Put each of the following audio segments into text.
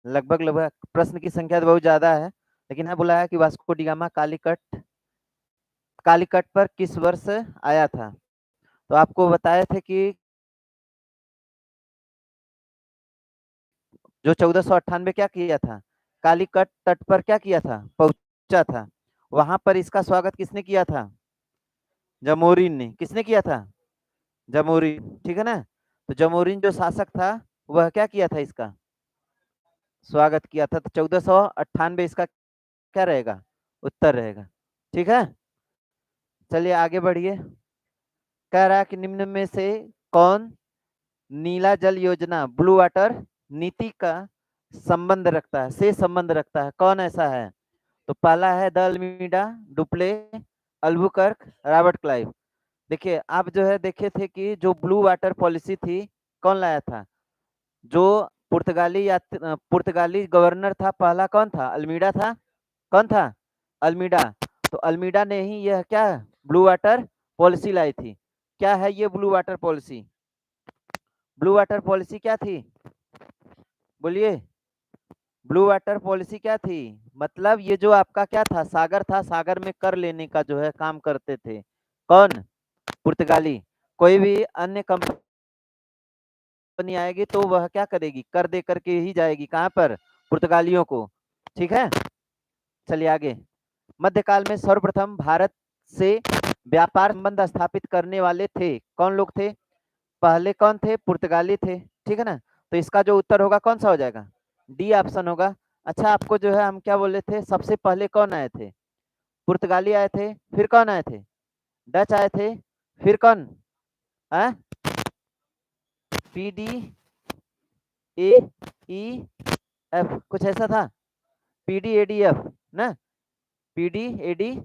लगभग लगभग प्रश्न की संख्या तो बहुत ज्यादा है, लेकिन है बोला है कि वास्को डी गामा कालीकट पर किस वर्ष आया था। तो आपको बताए थे कि जो 1498 क्या किया था, कालीकट तट पर क्या किया था, पहुंचा था। वहां पर इसका स्वागत किसने किया था, जमोरिन ने। किसने किया था, जमोरिन, ठीक है ना। तो जमोरिन जो शासक था, वह क्या किया था, इसका स्वागत किया था। तो 1498 इसका क्या रहेगा, उत्तर रहेगा। ठीक है, चलिए आगे बढ़िए। कह रहा है कि निम्न में से कौन नीला जल योजना ब्लू वाटर नीति का संबंध रखता है, से संबंध रखता है, कौन ऐसा है। तो पहला है de Almeida, Dupleix, Albuquerque, Robert Clive. देखिए आप जो है देखे थे कि जो ब्लू वाटर पॉलिसी थी, कौन लाया था, जो पुर्तगाली गवर्नर था पहला, कौन था, अल्मीडा था। कौन था, अल्मीडा। तो अल्मीडा ने ही यह क्या ब्लू वाटर पॉलिसी लाई थी। क्या है ये blue water policy, blue water policy क्या थी, बोलिए। ब्लू वाटर पॉलिसी क्या थी, मतलब ये जो आपका क्या था, सागर था, सागर में कर लेने का जो है काम करते थे। कौन, पुर्तगाली। कोई भी अन्य कंपनी आएगी तो वह क्या करेगी, कर दे करके ही जाएगी, कहाँ पर, पुर्तगालियों को। ठीक है, चलिए आगे। मध्यकाल में सर्वप्रथम भारत से व्यापार संबंध स्थापित करने वाले थे, कौन लोग थे, पहले कौन थे, पुर्तगाली थे। ठीक है ना। तो इसका जो उत्तर होगा कौन सा हो जाएगा, डी ऑप्शन होगा। अच्छा आपको जो है हम क्या बोले थे, सबसे पहले कौन आए थे, पुर्तगाली आए थे, फिर कौन आए थे, डच आए थे, फिर कौन, P D A E F, कुछ ऐसा था, P D A D F ना, P D A D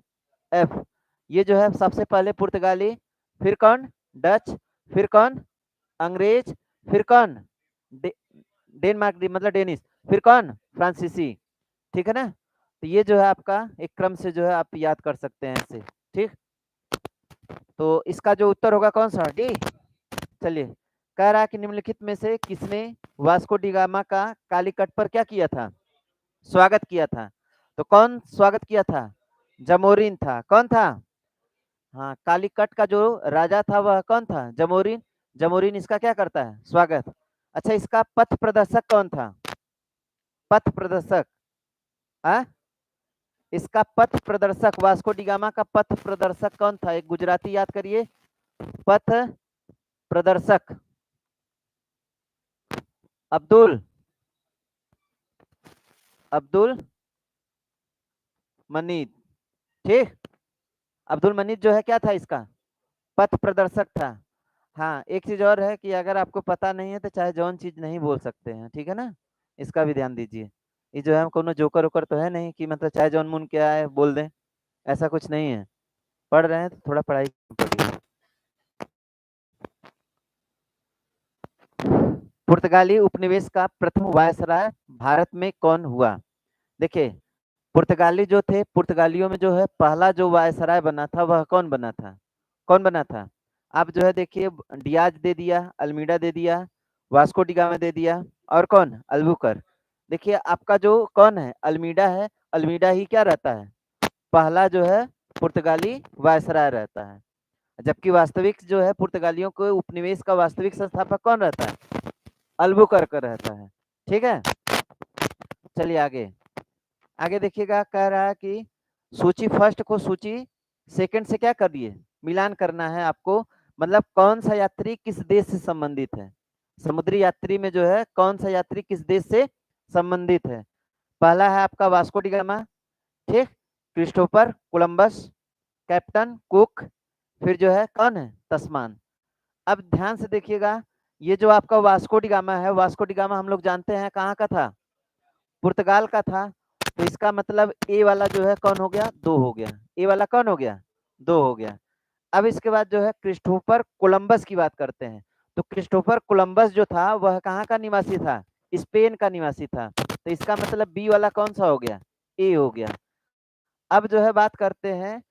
F. ये जो है सबसे पहले पुर्तगाली, फिर कौन, डच, फिर कौन, अंग्रेज, फिर कौन, डे, डेनमार्क, मतलब डेनिश, फिर कौन, फ्रांसीसी। ठीक है ना। तो ये जो है आपका एक क्रम से जो है आप याद कर सकते हैं इसे। ठीक, तो इसका जो उत्तर होगा कौन सा, डी। चलिए, कह रहा है कि निम्नलिखित में से किसने वास्को डी गामा का कालीकट पर क्या किया था, स्वागत किया था। तो कौन स्वागत किया था, जमोरिन था। कौन था, हाँ, कालीकट का जो राजा था वह कौन था, जमोरिन। जमोरिन इसका क्या करता है, स्वागत। अच्छा इसका पथ प्रदर्शक कौन था, पथ प्रदर्शक, आ? इसका पथ प्रदर्शक, वास्को डिगामा का पथ प्रदर्शक कौन था, एक गुजराती याद करिए, पथ प्रदर्शक, अब्दुल अब्दुल मनीद। ठीक, अब्दुल मनीद जो है क्या था, इसका पथ प्रदर्शक था। हाँ एक चीज और है कि अगर आपको पता नहीं है तो चाहे जौन चीज नहीं बोल सकते हैं, ठीक है ना, इसका भी ध्यान दीजिए। ये जो है कोनो जोकर वोकर तो है नहीं कि मतलब चाहे जौन मुन क्या है बोल दें, ऐसा कुछ नहीं है। पढ़ रहे हैं तो थोड़ा पढ़ाई पढ़िए। पुर्तगाली उपनिवेश का प्रथम वायसराय भारत में कौन हुआ। देखिए पुर्तगाली जो थे, पुर्तगालियों में जो है पहला जो वायसराय बना था वह कौन बना था, कौन बना था। आप जो है देखिए, डियाज दे दिया, अल्मीडा दे दिया, वास्को डिगामा दे दिया, और कौन, अल्बुकर। देखिए आपका जो कौन है, अल्मीडा है, अल्मीडा ही क्या रहता है, पहला जो है पुर्तगाली वायसराय रहता है। जबकि वास्तविक जो है पुर्तगालियों को उपनिवेश का वास्तविक संस्थापक कौन रहता है, अल्बुकर्क रहता है। ठीक है, चलिए आगे। आगे देखिएगा, कह रहा है कि सूची फर्स्ट को सूची सेकंड से क्या कर दिए, मिलान करना है आपको। मतलब कौन सा यात्री किस देश से संबंधित है, समुद्री यात्री में जो है कौन सा यात्री किस देश से संबंधित है। पहला है आपका वास्को डी गामा, ठीक, क्रिस्टोफर कोलंबस, कैप्टन कुक, फिर जो है कौन है, तस्मान। अब ध्यान से देखिएगा, ये जो आपका वास्को डी गामा है, वास्को डी गामा हम लोग जानते हैं कहाँ का था, पुर्तगाल का था। तो इसका मतलब ए वाला जो है कौन हो गया, दो हो गया, ए वाला कौन हो गया, दो हो गया। अब इसके बाद जो है क्रिस्टोफर कोलंबस की बात करते हैं। तो क्रिस्टोफर कोलंबस जो था वह कहाँ का निवासी था, स्पेन का निवासी था। तो इसका मतलब बी वाला कौन सा हो गया, ए हो गया। अब जो है बात करते हैं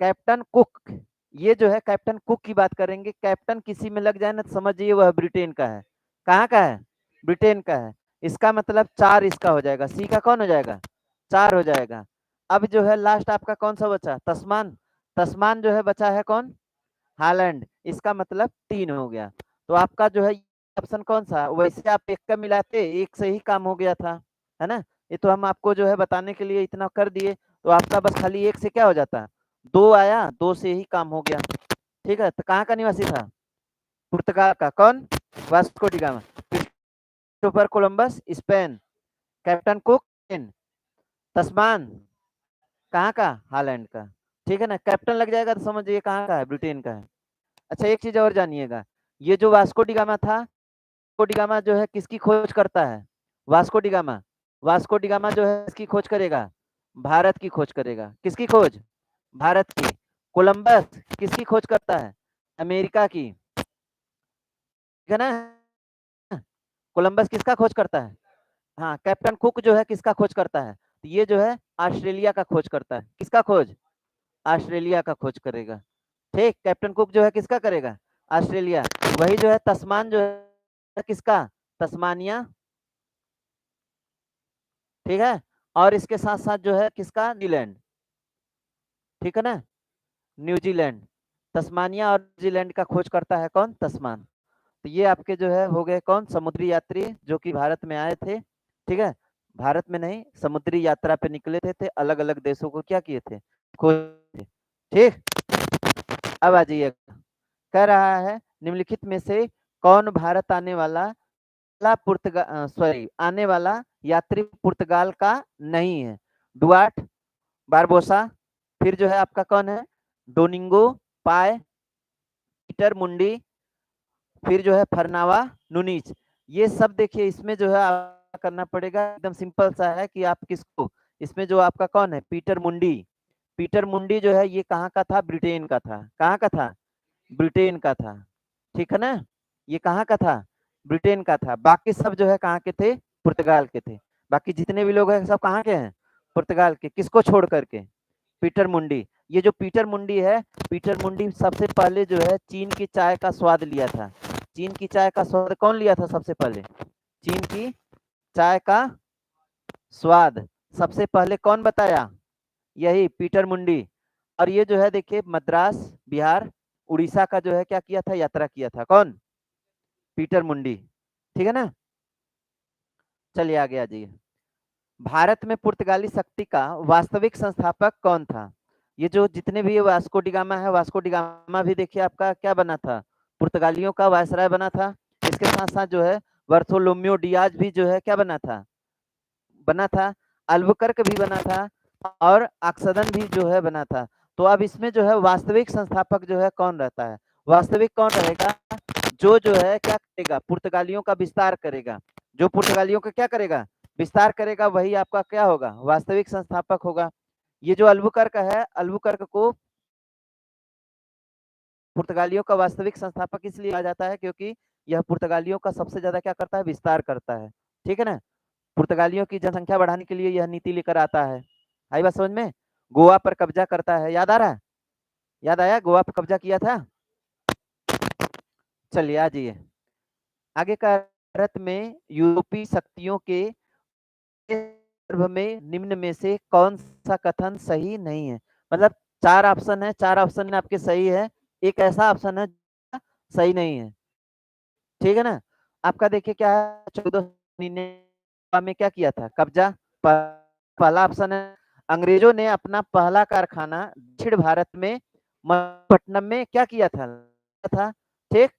कैप्टन कुक। ये जो है कैप्टन कुक की बात करेंगे। कैप्टन किसी में लग जाए ना तो समझिए वह ब्रिटेन का है। कहाँ का है, ब्रिटेन का है। इसका मतलब 4 इसका हो जाएगा, सी का कौन हो जाएगा, 4 हो जाएगा। अब जो है लास्ट आपका कौन सा बचा, तस्मान। तस्मान जो है बचा है कौन, हालैंड, इसका मतलब 3 हो गया। तो आपका जो है ऑप्शन कौन सा, वैसे आप एक का मिलाते, एक से ही काम हो गया था, है ना। ये तो हम आपको जो है बताने के लिए इतना कर दिए, तो आपका बस खाली एक से क्या हो जाता, 2 आया, 2 से ही काम हो गया। ठीक है, तो कहाँ का निवासी था, पुर्तगाल का, कौन, Vasco da Gama. Christopher Columbus Spain, captain Cook इन, तस्मान कहाँ का, हालैंड का। ठीक है ना, कैप्टन लग जाएगा तो समझिए कहाँ का है, ब्रिटेन का है। अच्छा एक चीज और जानिएगा, ये जो वास्को डी गामा था, वास्को डी गामा जो है किसकी खोज करता है, Vasco da gamma, Vasco da gamma जो है किसकी खोज करेगा, भारत की खोज करेगा, किसकी खोज, भारत की। कोलंबस किसकी खोज करता है, अमेरिका की, ठीक है ना। कोलंबस किसका खोज करता है, हाँ, कैप्टन कुक जो है किसका खोज करता है, तो ये जो है ऑस्ट्रेलिया का खोज करता है, किसका खोज, ऑस्ट्रेलिया का खोज करेगा। ठीक, कैप्टन कुक जो है किसका करेगा, ऑस्ट्रेलिया। वही जो है तस्मान जो है किसका, तस्मानिया, ठीक है। और इसके साथ साथ जो है किसका, न्यूजीलैंड, ठीक है ना, न्यूजीलैंड। तस्मानिया और न्यूजीलैंड का खोज करता है कौन, तस्मान। तो ये आपके जो है हो गए कौन, समुद्री यात्री जो कि भारत में आए थे, ठीक है। भारत में नहीं, समुद्री यात्रा पे निकले थे अलग अलग देशों को क्या किए थे, खोज थे। ठीक, अब आ जाइए, कह रहा है निम्नलिखित में से कौन भारत आने वाला पुर्तगाल, सॉरी, आने वाला यात्री पुर्तगाल का नहीं है, डुआर्ट, बारबोसा, फिर जो है आपका कौन है, डोनिंगो, पाए, पीटर मुंडी, फिर जो है फरनावा, नुनीच। ये सब देखिए इसमें जो है आपको करना पड़ेगा, एकदम सिंपल सा है कि आप किसको, इसमें जो आपका कौन है, पीटर मुंडी, पीटर मुंडी जो है ये कहाँ का था, ब्रिटेन का था, कहाँ का था, ब्रिटेन का था, ठीक है ना। ये कहाँ का था, ब्रिटेन का था। बाकी सब जो है कहाँ के थे, पुर्तगाल के थे। बाकी जितने भी लोग हैं सब कहाँ के हैं, पुर्तगाल के, किसको छोड़ करके, पीटर मुंडी। ये जो पीटर मुंडी है, पीटर मुंडी सबसे पहले जो है चीन की चाय का स्वाद लिया था। चीन की चाय का स्वाद कौन लिया था सबसे पहले, चीन की चाय का स्वाद सबसे पहले कौन बताया, यही पीटर मुंडी। और ये जो है देखिए मद्रास, बिहार, उड़ीसा का जो है क्या किया था, यात्रा किया था, कौन, पीटर मुंडी, ठीक है ना। चलिए आगे आ जाइए। भारत में पुर्तगाली शक्ति का वास्तविक संस्थापक कौन था। ये जो जितने भी वास्को डी गामा है, वास्को डी गामा भी देखिए आपका क्या बना था, पुर्तगालियों का वायसराय बना था। इसके साथ साथ जो है बर्थोलोम्यो डियाज भी जो है क्या बना था, बना था। अल्बुकर्क भी बना था, और अक्सदन भी जो है बना था। तो अब इसमें जो है वास्तविक संस्थापक जो है कौन रहता है, वास्तविक कौन रहेगा, जो है क्या करेगा, पुर्तगालियों का विस्तार करेगा, जो पुर्तगालियों का क्या करेगा, विस्तार करेगा, वही आपका क्या होगा, वास्तविक संस्थापक होगा। ये जो अल्बुकर्क है, अल्बुकर्क को पुर्तगालियों का वास्तविक संस्थापक इसलिए कहा जाता है क्योंकि यह पुर्तगालियों का सबसे ज्यादा क्या करता है, विस्तार करता है, ठीक है ना। पुर्तगालियों की जनसंख्या बढ़ाने के लिए यह नीति लेकर आता है। आई बात समझ में। गोवा पर कब्जा करता है, याद आ रहा है, याद आया, गोवा पर कब्जा किया था। चलिए आ जाइए आगे का, भारत में यूरोपीय शक्तियों के संदर्भ में निम्न में से कौन सा कथन सही नहीं है। मतलब 4 ऑप्शन है, 4 ऑप्शन में आपके सही है, एक ऐसा ऑप्शन है सही नहीं है, ठीक है ना। आपका देखिए क्या है, 1499 में क्या किया था, कब्जा। पहला ऑप्शन है, अंग्रेजों ने अपना पहला कारखाना दक्षिण भारत में मधुपट्टनम में क्या किया था, ठीक।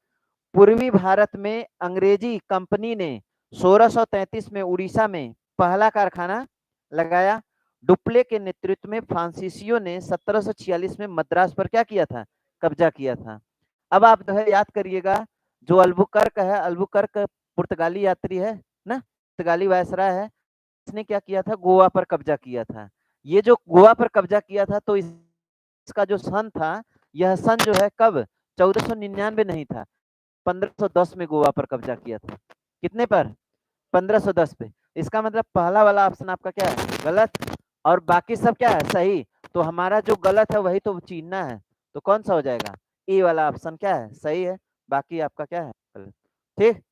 पूर्वी भारत में अंग्रेजी कंपनी ने 1633 में उड़ीसा में पहला कारखाना लगाया। डुप्ले के नेतृत्व में फ्रांसीसियों ने 1746 में मद्रास पर क्या किया था, कब्जा किया था। अब आप जो है याद करिएगा, जो अल्बुकर्क है, अल्बुकर्क पुर्तगाली यात्री है ना, पुर्तगाली वायसराय है, इसने क्या किया था, गोवा पर कब्जा किया था। ये जो गोवा पर कब्जा किया था, तो इसका जो सन था, यह सन जो है कब, 1499 नहीं था, 1510 में गोवा पर कब्जा किया था। कितने पर, 1510 पे। इसका मतलब पहला वाला ऑप्शन आपका क्या है, गलत, और बाकी सब क्या है, सही। तो हमारा जो गलत है वही तो चीनना है, तो कौन सा हो जाएगा, ए वाला ऑप्शन क्या है, सही है, बाकी आपका क्या है, गलत। ठीक,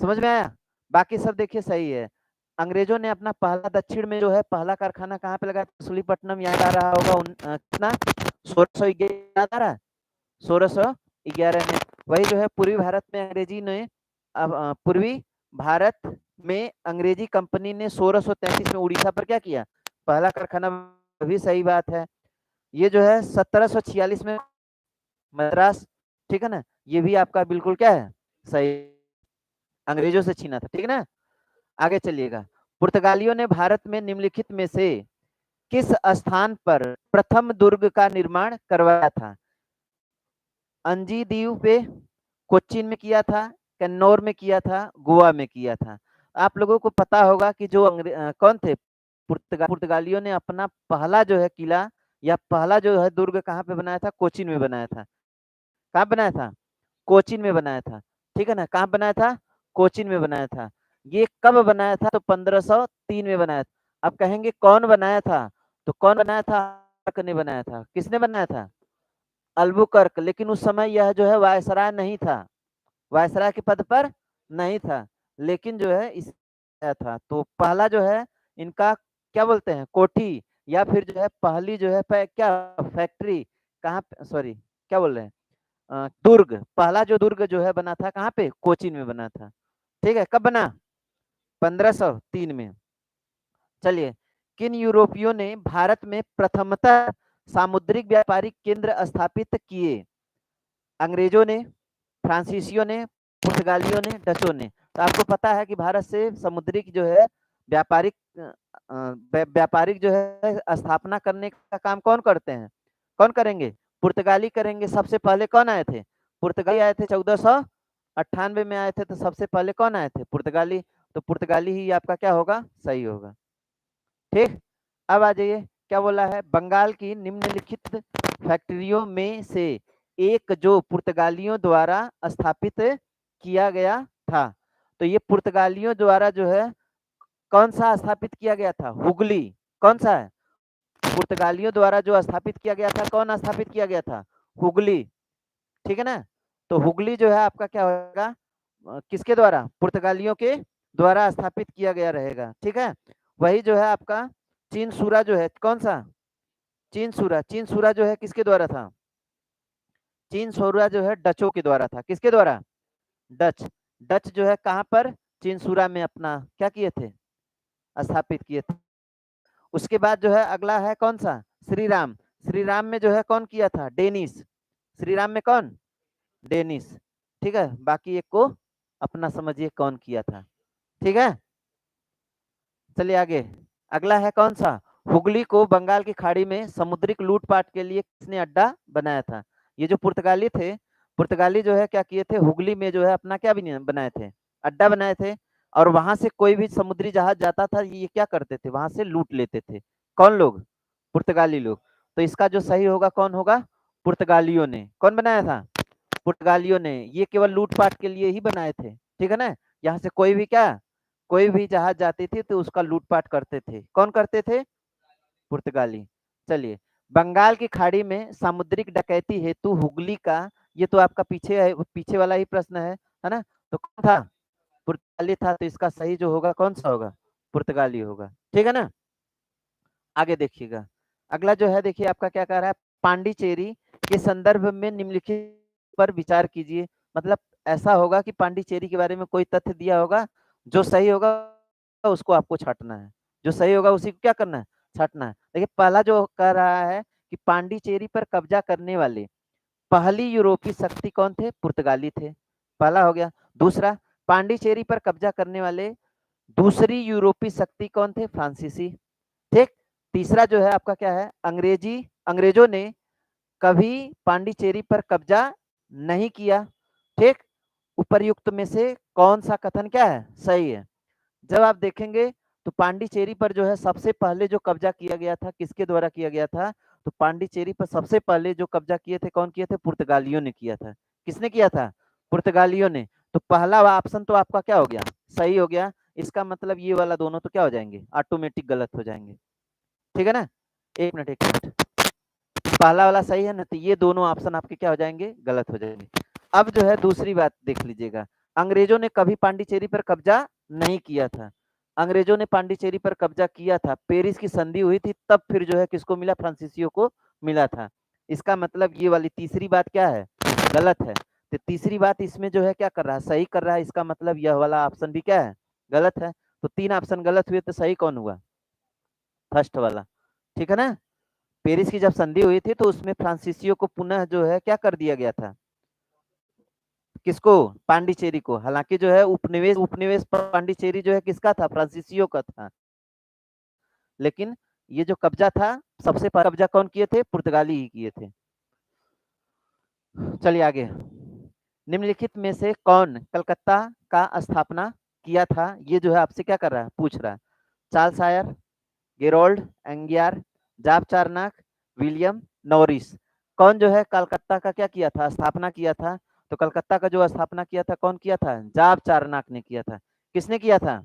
समझ में आया। बाकी सब देखिए सही है। अंग्रेजों ने अपना पहला दक्षिण में जो है पहला कारखाना कहाँ पे लगाया? मछलीपट्टनम, याद आ रहा होगा कितना 1611 याद आ रहा है? 1611 में। वही जो है पूर्वी भारत में अंग्रेजी ने पूर्वी भारत में अंग्रेजी कंपनी ने 1633 में उड़ीसा पर क्या किया? पहला कारखाना। भी सही बात है। ये जो है 1746 में मद्रास, ठीक है ना, ये भी आपका बिल्कुल क्या है? सही, अंग्रेजों से छीना था, ठीक है ना। आगे चलिएगा। पुर्तगालियों ने भारत में निम्नलिखित में से किस स्थान पर प्रथम दुर्ग का निर्माण करवाया था? अंजी द्वीप पे, कोच्चिन में किया था, कन्नौर में किया था, गोवा में किया था। आप लोगों को पता होगा कि जो कौन थे पुर्तगालियों ने अपना पहला जो है किला या पहला जो है दुर्ग कहाँ पे बनाया था? कोच्चिन में बनाया था। कहाँ बनाया था? कोच्चिन में बनाया था, ठीक है ना। कहाँ बनाया था? कोच्चिन में बनाया था। ये कब बनाया था? तो 1503 में बनाया था। अब कहेंगे कौन बनाया था? तो कौन बनाया था? ने बनाया था। किसने बनाया था? अल्बुकर्क। लेकिन उस समय यह जो है वायसराय नहीं था, वायसराय के पद पर नहीं था, लेकिन जो है इस था। तो पहला जो है इनका क्या बोलते हैं? कोठी, या फिर जो है पहली जो है क्या फैक्ट्री कहाँ, सॉरी क्या बोल रहे हैं, दुर्ग, पहला जो दुर्ग जो है बना था कहाँ पे? कोचीन में बना था, ठीक है। कब बना? 1503 में। चलिए, किन यूरोपियों ने भारत में प्रथमतः सामुद्रिक व्यापारिक केंद्र स्थापित किए? अंग्रेजों ने, फ्रांसीसियों ने, पुर्तगालियों ने, डचों ने। तो आपको पता है कि भारत से समुद्रिक जो है व्यापारिक व्यापारिक जो है स्थापना करने का काम कौन करते हैं? कौन करेंगे? पुर्तगाली करेंगे। सबसे पहले कौन आए थे? पुर्तगाली आए थे 1498 में आए थे। तो सबसे पहले कौन आए थे? पुर्तगाली। तो पुर्तगाली ही आपका क्या होगा? सही होगा, ठीक। अब आ जाइए, क्या बोला है? बंगाल की निम्नलिखित फैक्ट्रियों में से एक जो पुर्तगालियों द्वारा स्थापित किया गया था। तो ये पुर्तगालियों द्वारा जो है कौन सा स्थापित किया गया था? हुगली। कौन सा है? पुर्तगालियों द्वारा जो स्थापित किया गया था, कौन स्थापित किया गया था? हुगली, ठीक है ना। तो हुगली जो है आपका क्या होगा? किसके द्वारा? पुर्तगालियों के द्वारा स्थापित किया गया रहेगा, ठीक है। वही जो है आपका चीन सूरा जो है, कौन सा? चीन सूरा। चीन सूरा जो है किसके द्वारा था? चीन सूरा जो है डचों के द्वारा था। किसके द्वारा? डच। डच जो है कहाँ पर? चीन सूरा में अपना क्या किए थे? स्थापित किए थे। उसके बाद जो है अगला है कौन सा? श्री राम। श्री राम में जो है कौन किया था? डेनिस। श्री राम में कौन? डेनिस, ठीक है। बाकी एक को अपना समझिए कौन किया था, ठीक है। चलिए आगे। अगला है कौन सा? हुगली को बंगाल की खाड़ी में समुद्रिक लूटपाट के लिए किसने अड्डा बनाया था? ये जो पुर्तगाली थे, पुर्तगाली जो है क्या किए थे? हुगली में जो है अपना क्या बनाए थे? अड्डा बनाए थे। और वहां से कोई भी समुद्री जहाज जाता था, ये क्या करते थे? वहां से लूट लेते थे। कौन लोग? पुर्तगाली लोग। तो इसका जो सही होगा कौन होगा? पुर्तगालियों ने। कौन बनाया था? पुर्तगालियों ने। ये केवल लूटपाट के लिए ही बनाए थे, ठीक है ना। यहाँ से कोई भी क्या, कोई भी जहाज जाती थी तो उसका लूटपाट करते थे। कौन करते थे? पुर्तगाली। चलिए, बंगाल की खाड़ी में सामुद्रिक डकैती हेतु हुगली का, ये तो आपका पीछे है, पीछे वाला ही प्रश्न है ना। तो कौन था? पुर्तगाली था। तो इसका सही जो होगा कौन सा होगा? पुर्तगाली होगा, ठीक है ना। आगे देखिएगा। अगला जो है देखिए आपका क्या कह रहा है? पांडिचेरी के संदर्भ में निम्नलिखित पर विचार कीजिए। मतलब ऐसा होगा कि पांडिचेरी के बारे में कोई तथ्य दिया होगा, जो सही होगा उसको आपको छांटना है। जो सही होगा उसी को क्या करना है? छांटना है। देखिए पहला जो कह रहा है कि पांडिचेरी पर कब्जा करने वाले पहली यूरोपीय शक्ति कौन थे? पुर्तगाली थे, पहला हो गया। दूसरा, पांडिचेरी पर कब्जा करने वाले दूसरी यूरोपीय शक्ति कौन थे? फ्रांसीसी, ठीक। तीसरा जो है आपका क्या है? अंग्रेजों ने कभी पांडिचेरी पर कब्जा नहीं किया, ठीक। उपर्युक्त में से कौन सा कथन क्या है? सही है। जब आप देखेंगे तो पांडिचेरी पर जो है सबसे पहले जो कब्जा किया गया था, किसके द्वारा किया गया था? तो पांडिचेरी पर सबसे पहले जो कब्जा किए थे, कौन किए थे? पुर्तगालियों ने किया था। किसने किया था? पुर्तगालियों ने। तो पहला ऑप्शन तो आपका क्या हो गया? सही हो गया। इसका मतलब ये वाला दोनों तो क्या हो जाएंगे? ऑटोमेटिक गलत हो जाएंगे, ठीक है ना। एक मिनट, एक मिनट। पहला वाला सही है ना, तो ये दोनों ऑप्शन आपके क्या हो जाएंगे? गलत हो जाएंगे। अब जो है दूसरी बात देख लीजिएगा। अंग्रेजों ने कभी पांडिचेरी पर कब्जा नहीं किया था। अंग्रेजों ने पांडिचेरी पर कब्जा किया था, पेरिस की संधि हुई थी, तब फिर जो है किसको मिला, फ्रांसीसियों को मिला था। इसका मतलब ये वाली तीसरी बात क्या है, गलत है। तो तीसरी बात इसमें जो है क्या कर रहा है, सही कर रहा है। इसका मतलब यह वाला ऑप्शन भी क्या है, गलत है। तो 3 ऑप्शन गलत हुए, तो सही कौन हुआ, फर्स्ट वाला। ठीक है ना। पेरिस की जब संधि हुई थी तो उसमें फ्रांसीसियों को पुनः जो है क्या कर दिया गया था, किसको, पांडिचेरी को। हालांकि जो है उपनिवेश उपनिवेश पांडिचेरी जो है किसका था, फ्रांसीसियों का था। लेकिन ये जो कब्जा था, सबसे पहले कब्जा कौन किए थे, पुर्तगाली ही किए थे। चलिए आगे। निम्नलिखित में से कौन कलकत्ता का स्थापना किया था, ये जो है आपसे क्या कर रहा है, पूछ रहा है। चार्ल्स आयर, गेरोल्ड एंगियार, जाब चारनाक, विलियम नॉरिस। कौन जो है कलकत्ता का क्या किया था, स्थापना किया था। तो कलकत्ता का जो स्थापना किया था कौन किया था, जाब चारनाक ने किया था। किसने किया था,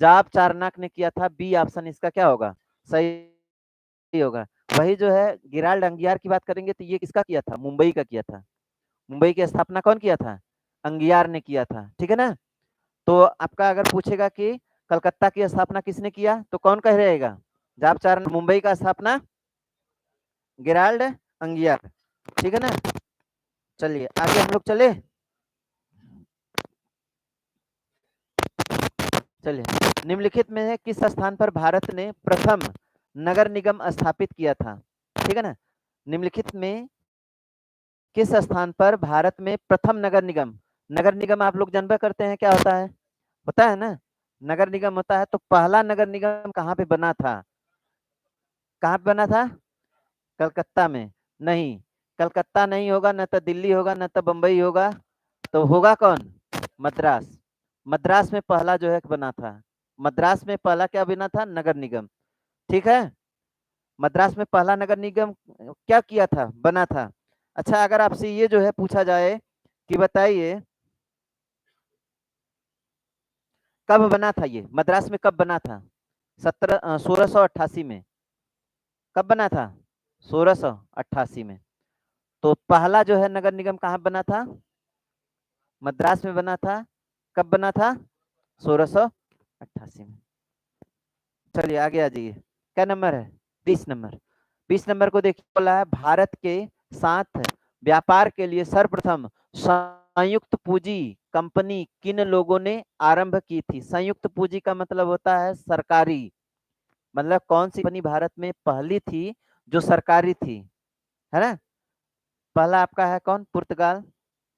जाब चारनाक ने किया था। बी ऑप्शन इसका क्या होगा, सही होगा। वही जो है गिराल्ड अंगियार की बात करेंगे तो ये किसका किया था, मुंबई का किया था। मुंबई की स्थापना कौन किया था, अंगियार ने किया था। ठीक है ना। तो आपका अगर पूछेगा कि कलकत्ता की स्थापना किसने किया, तो कौन कह रहेगा, जाब चारनाक। मुंबई का स्थापना गिराल्ड अंगियार। ठीक है ना। चलिए आगे हम लोग चले। चलिए, निम्नलिखित में है किस स्थान पर भारत ने प्रथम नगर निगम स्थापित किया था। ठीक है ना। निम्नलिखित में किस स्थान पर भारत में प्रथम नगर निगम, नगर निगम आप लोग जानबे करते हैं क्या होता है, होता है ना। नगर निगम होता है, तो पहला नगर निगम कहाँ पे बना था, कहाँ पे बना था, कलकत्ता में। नहीं, कलकत्ता नहीं होगा, न तो दिल्ली होगा, न तो बम्बई होगा, तो होगा कौन, मद्रास। मद्रास में पहला जो है बना था। मद्रास में पहला क्या बना था, नगर निगम। ठीक है। मद्रास में पहला नगर निगम क्या किया था, बना था। अच्छा, अगर आपसे ये जो है पूछा जाए कि बताइए कब बना था, ये मद्रास में कब बना था, 1688 में। कब बना था, 1688 में। तो पहला जो है नगर निगम कहाँ बना था, मद्रास में बना था। कब बना था, 1688 में। चलिए आगे आ जाइए। क्या नंबर है, 20 नंबर। 20 नंबर को देखिए, बोला है भारत के साथ व्यापार के लिए सर्वप्रथम संयुक्त पूंजी कंपनी किन लोगों ने आरंभ की थी। संयुक्त पूंजी का मतलब होता है सरकारी, मतलब कौन सी कंपनी भारत में पहली थी जो सरकारी थी, है ना। पहला आपका है कौन, पुर्तगाल,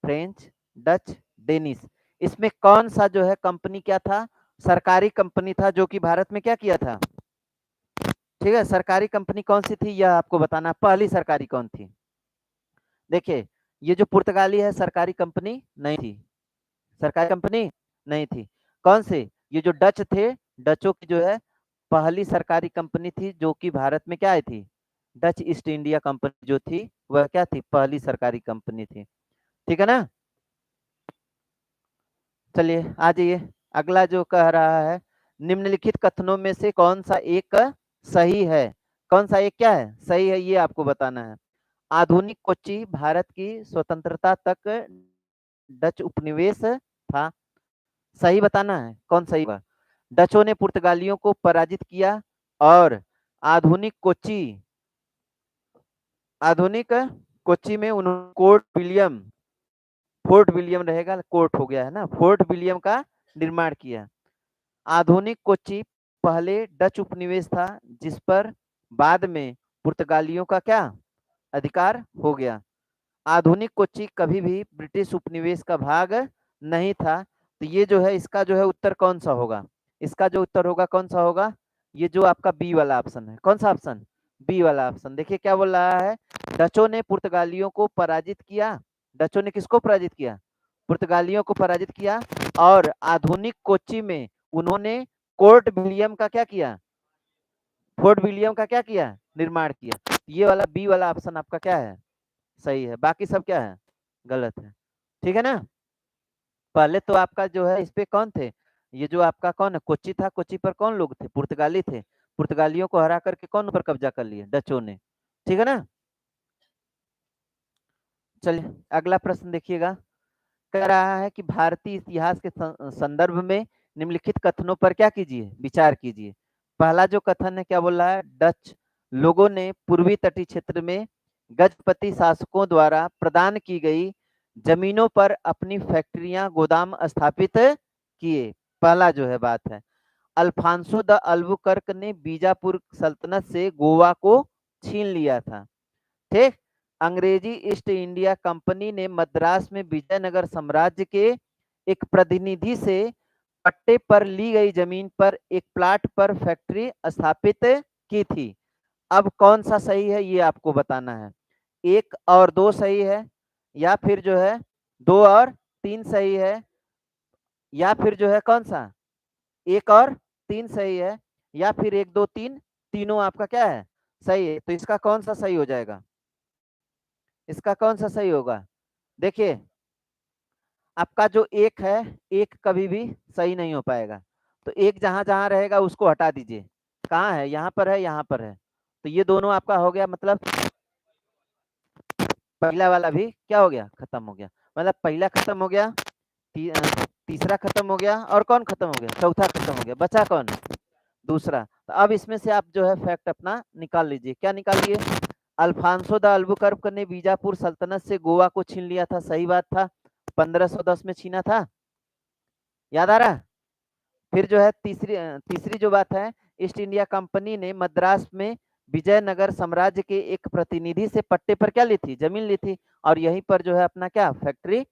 फ्रेंच, डच, डेनिश। इसमें कौन सा जो है कंपनी क्या था, सरकारी कंपनी था, जो कि भारत में क्या किया था। ठीक है, सरकारी कंपनी कौन सी थी यह आपको बताना, पहली सरकारी कौन थी। देखिए, ये जो पुर्तगाली है सरकारी कंपनी नहीं थी, सरकारी कंपनी नहीं थी। कौन से, ये जो डच थे, डचों की जो है पहली सरकारी कंपनी थी जो कि भारत में क्या आई थी, डच ईस्ट इंडिया कंपनी जो थी वह क्या थी, पहली सरकारी कंपनी थी। ठीक है ना। चलिए आ जाइए। अगला जो कह रहा है, निम्नलिखित कथनों में से कौन सा एक सही है। कौन सा एक क्या है, सही है, ये आपको बताना है। आधुनिक कोच्चि भारत की स्वतंत्रता तक डच उपनिवेश था। सही बताना है, कौन सही होगा। डचों ने पुर्तगालियों को पराजित किया और आधुनिक कोच्चि, आधुनिक कोच्चि में उन्होंने फोर्ट विलियम रहेगा, कोर्ट हो गया है ना, फोर्ट विलियम का निर्माण किया। आधुनिक कोच्चि पहले डच उपनिवेश था, जिस पर बाद में पुर्तगालियों का क्या अधिकार हो गया। आधुनिक कोच्चि कभी भी ब्रिटिश उपनिवेश का भाग नहीं था। तो ये जो है इसका जो है उत्तर कौन सा होगा, इसका जो उत्तर होगा कौन सा होगा, ये जो आपका बी वाला ऑप्शन है। कौन सा ऑप्शन, बी वाला ऑप्शन। देखिए क्या बोल रहा है, डचों ने पुर्तगालियों को पराजित किया। डचों ने किसको पराजित किया, पुर्तगालियों को पराजित किया। और आधुनिक कोच्चि में उन्होंने कोर्ट विलियम का क्या किया, फोर्ट विलियम का क्या किया, निर्माण किया। ये वाला बी वाला ऑप्शन आपका क्या है, सही है। बाकी सब क्या है, गलत है। ठीक है ना। पहले तो आपका जो है इस पे कौन थे, ये जो आपका कौन है, कोच्चि था, कोच्चि पर कौन लोग थे, पुर्तगाली थे। पुर्तगालियों को हरा करके कौन पर कब्जा कर लिए, डचों ने। ठीक है ना। चलिए अगला प्रश्न देखिएगा। कह रहा है कि भारतीय इतिहास के संदर्भ में निम्नलिखित कथनों पर क्या कीजिए, विचार कीजिए। पहला जो कथन है क्या बोल रहा है, डच लोगों ने पूर्वी तटीय क्षेत्र में गजपति शासकों द्वारा प्रदान की गई जमीनों पर अपनी फैक्ट्रियां गोदाम स्थापित किए। पहला जो है बात है। अल्फांसो द अल्बुकर्क ने बीजापुर सल्तनत से गोवा को छीन लिया था। ठीक। अंग्रेजी ईस्ट इंडिया कंपनी ने मद्रास में विजयनगर साम्राज्य के एक प्रतिनिधि से पट्टे पर ली गई जमीन पर एक प्लाट पर फैक्ट्री स्थापित की थी। अब कौन सा सही है ये आपको बताना है। 1 और 2 सही है, या फिर जो है 2 और 3 सही है, या फिर जो है कौन सा 1 और 3 सही है, या फिर 1 2 3 तीनों आपका क्या है, सही है। तो इसका कौन सा सही हो जाएगा, इसका कौन सा सही होगा। देखिए आपका जो 1 है, 1 कभी भी सही नहीं हो पाएगा। तो 1 जहां जहां रहेगा उसको हटा दीजिए। कहाँ है, यहाँ पर है, यहाँ पर है। तो ये दोनों आपका हो गया, मतलब पहला वाला भी क्या हो गया, खत्म हो गया। मतलब पहला खत्म हो गया, तीसरा खत्म हो गया, और कौन खत्म हो गया, चौथा खत्म हो गया। बचा कौन, दूसरा। तो अब इसमें से आप जो है फैक्ट अपना निकाल लीजिए। क्या निकालिए, अल्फांसो द अल्बुकर्क ने बीजापुर सल्तनत से गोवा को छीन लिया था, सही बात था। 1510 में छीना था, याद आ रहा। फिर जो है तीसरी जो बात है, ईस्ट इंडिया कंपनी ने मद्रास में विजयनगर साम्राज्य के एक प्रतिनिधि से पट्टे पर क्या ली थी, जमीन ली थी, और यहीं पर जो है अपना क्या फैक्ट्री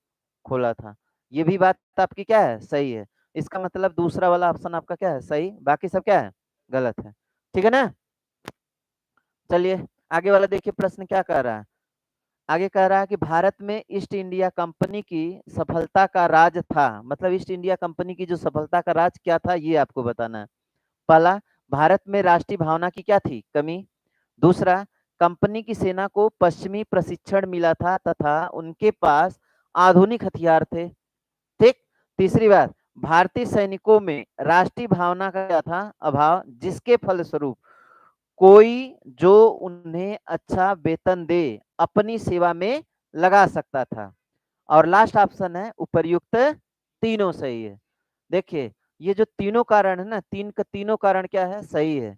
खोला था। ये भी बात आपकी क्या है, सही है। इसका मतलब दूसरा वाला ऑप्शन आपका क्या है, सही, बाकी सब क्या है, गलत है। ठीक है ना। चलिए आगे वाला देखिए, प्रश्न क्या कह रहा है। आगे कह रहा है कि भारत में ईस्ट इंडिया कंपनी की सफलता का राज था, मतलब ईस्ट इंडिया कंपनी की जो सफलता का राज क्या था ये आपको बताना है। पहला, भारत में राष्ट्रीय भावना की क्या थी, कमी। दूसरा, कंपनी की सेना को पश्चिमी प्रशिक्षण मिला था तथा उनके पास आधुनिक हथियार थे। ठीक। तीसरी बात, भारतीय सैनिकों में राष्ट्रीय भावना का क्या था, अभाव, जिसके फलस्वरूप कोई जो उन्हें अच्छा वेतन दे अपनी सेवा में लगा सकता था। और लास्ट ऑप्शन है उपर्युक्त तीनों सही है। देखिए ये जो तीनों कारण है ना, तीनों कारण क्या है, सही है।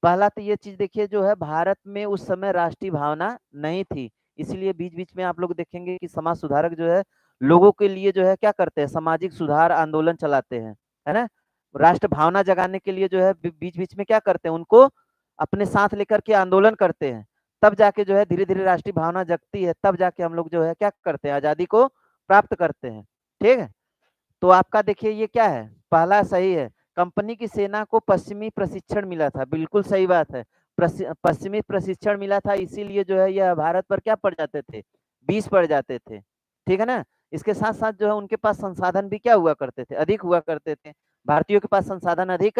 पहला तो ये चीज देखिए, जो है भारत में उस समय राष्ट्रीय भावना नहीं थी, इसलिए बीच बीच में आप लोग देखेंगे कि समाज सुधारक जो है लोगों के लिए जो है क्या करते हैं, सामाजिक सुधार आंदोलन चलाते हैं, है ना। राष्ट्र भावना जगाने के लिए जो है बीच बीच में क्या करते हैं, उनको अपने साथ लेकर के आंदोलन करते हैं। तब जाके जो है धीरे धीरे राष्ट्रीय भावना जगती है, तब जाके हम लोग जो है क्या करते हैं, आजादी को प्राप्त करते हैं। ठीक है। तो आपका देखिए ये क्या है, पहला सही है। कंपनी की सेना को पश्चिमी प्रशिक्षण मिला था, बिल्कुल सही बात है। पश्चिमी प्रशिक्षण मिला था, इसीलिए जो है यह भारत पर क्या पड़ जाते थे, 20 पड़ जाते थे। ठीक है ना। इसके साथ साथ जो है उनके पास संसाधन भी क्या हुआ करते थे, अधिक हुआ करते थे। भारतीयों के पास संसाधन अधिक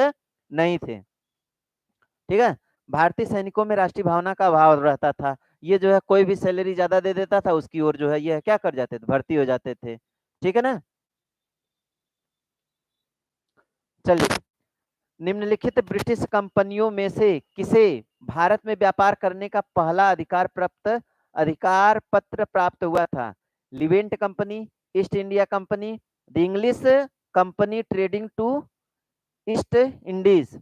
नहीं थे। ठीक है। भारतीय सैनिकों में राष्ट्रीय भावना का अभाव रहता था। ये जो है कोई भी सैलरी ज्यादा दे देता था, उसकी ओर जो है ये क्या कर जाते थे, भर्ती हो जाते थे। ठीक है ना। चलिए, निम्नलिखित ब्रिटिश कंपनियों में से किसे भारत में व्यापार करने का पहला अधिकार पत्र प्राप्त हुआ था। Levant company, East India company, the English company trading to East Indies,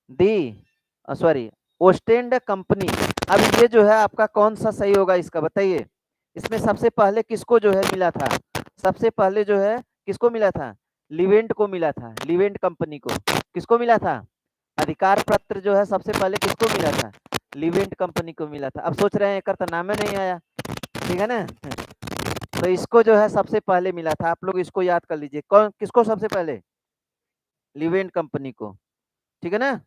the sorry Ostend company. अब ये जो है आपका कौन सा सही होगा, इसका बताइए। इसमें सबसे पहले किसको जो है मिला था, सबसे पहले जो है किसको मिला था, लिवेंट को मिला था, लिवेंट कंपनी को। किसको मिला था, अधिकार पत्र जो है सबसे पहले किसको मिला था, लिवेंट कंपनी को मिला था। अब सोच रहे हैं एक तो नाम नहीं आया, ठीक है ना। तो इसको जो है सबसे पहले मिला था, आप लोग इसको याद कर लीजिए, कौन किसको सबसे पहले, लिवेंट कंपनी को। ठीक है ना।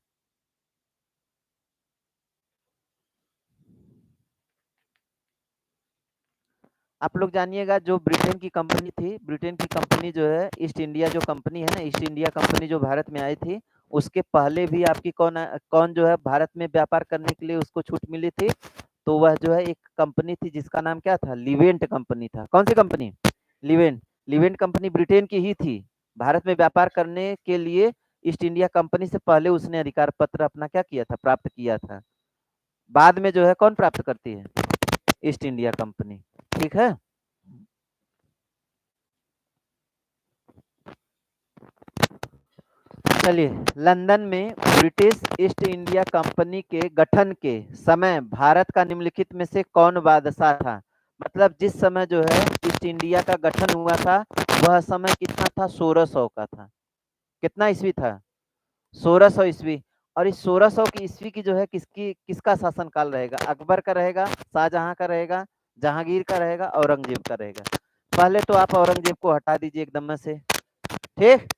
आप लोग जानिएगा, जो ब्रिटेन की कंपनी थी, ब्रिटेन की कंपनी जो है ईस्ट इंडिया जो कंपनी है ना, ईस्ट इंडिया कंपनी जो भारत में आई थी, उसके पहले भी आपकी कौन जो है भारत में व्यापार करने के लिए उसको छूट मिली थी। तो वह जो है एक कंपनी थी जिसका नाम क्या था, लिवेंट कंपनी था। कौन सी कंपनी, लिवेंट। लिवेंट कंपनी ब्रिटेन की ही थी, भारत में व्यापार करने के लिए ईस्ट इंडिया कंपनी से पहले उसने अधिकार पत्र अपना क्या किया था, प्राप्त किया था। बाद में जो है कौन प्राप्त करती है, ईस्ट इंडिया कंपनी। ठीक है। चलिए, लंदन में ब्रिटिश ईस्ट इंडिया कंपनी के गठन के समय भारत का निम्नलिखित में से कौन बादशाह था? मतलब जिस समय जो है ईस्ट इंडिया का गठन हुआ था, वह समय कितना था? 1600 का था। कितना ईस्वी था? 1600 ईस्वी। और इस 1600 की ईस्वी की जो है किसका शासन काल रहेगा? अकबर का रहेगा, शाहजहां का रहेगा, जहांगीर का रहेगा, औरंगजेब का रहेगा। पहले तो आप औरंगजेब को हटा दीजिए एकदम से, ठीक?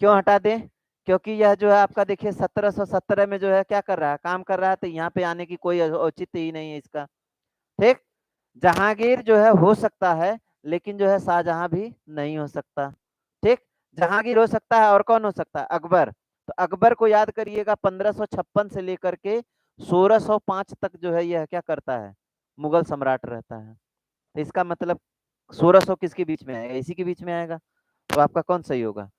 क्यों हटा दें? क्योंकि यह जो है आपका देखिए 1717 में जो है क्या कर रहा है? काम कर रहा है, तो यहाँ पे आने की कोई औचित्य ही नहीं है इसका, ठीक? जहांगीर जो है हो सकता है, लेकिन जो है शाहजहां भी नहीं हो सकता, ठीक? जहांगीर हो सकता है और कौन हो सकता है? अकबर। तो अकबर को याद करिएगा, 1556 से लेकर के 1605 तक जो है यह क्या करता है? मुगल सम्राट रहता है। तो इसका मतलब 1600 किसके बीच में आएगा? इसी के बीच में आएगा। तो आपका कौन सही होगा?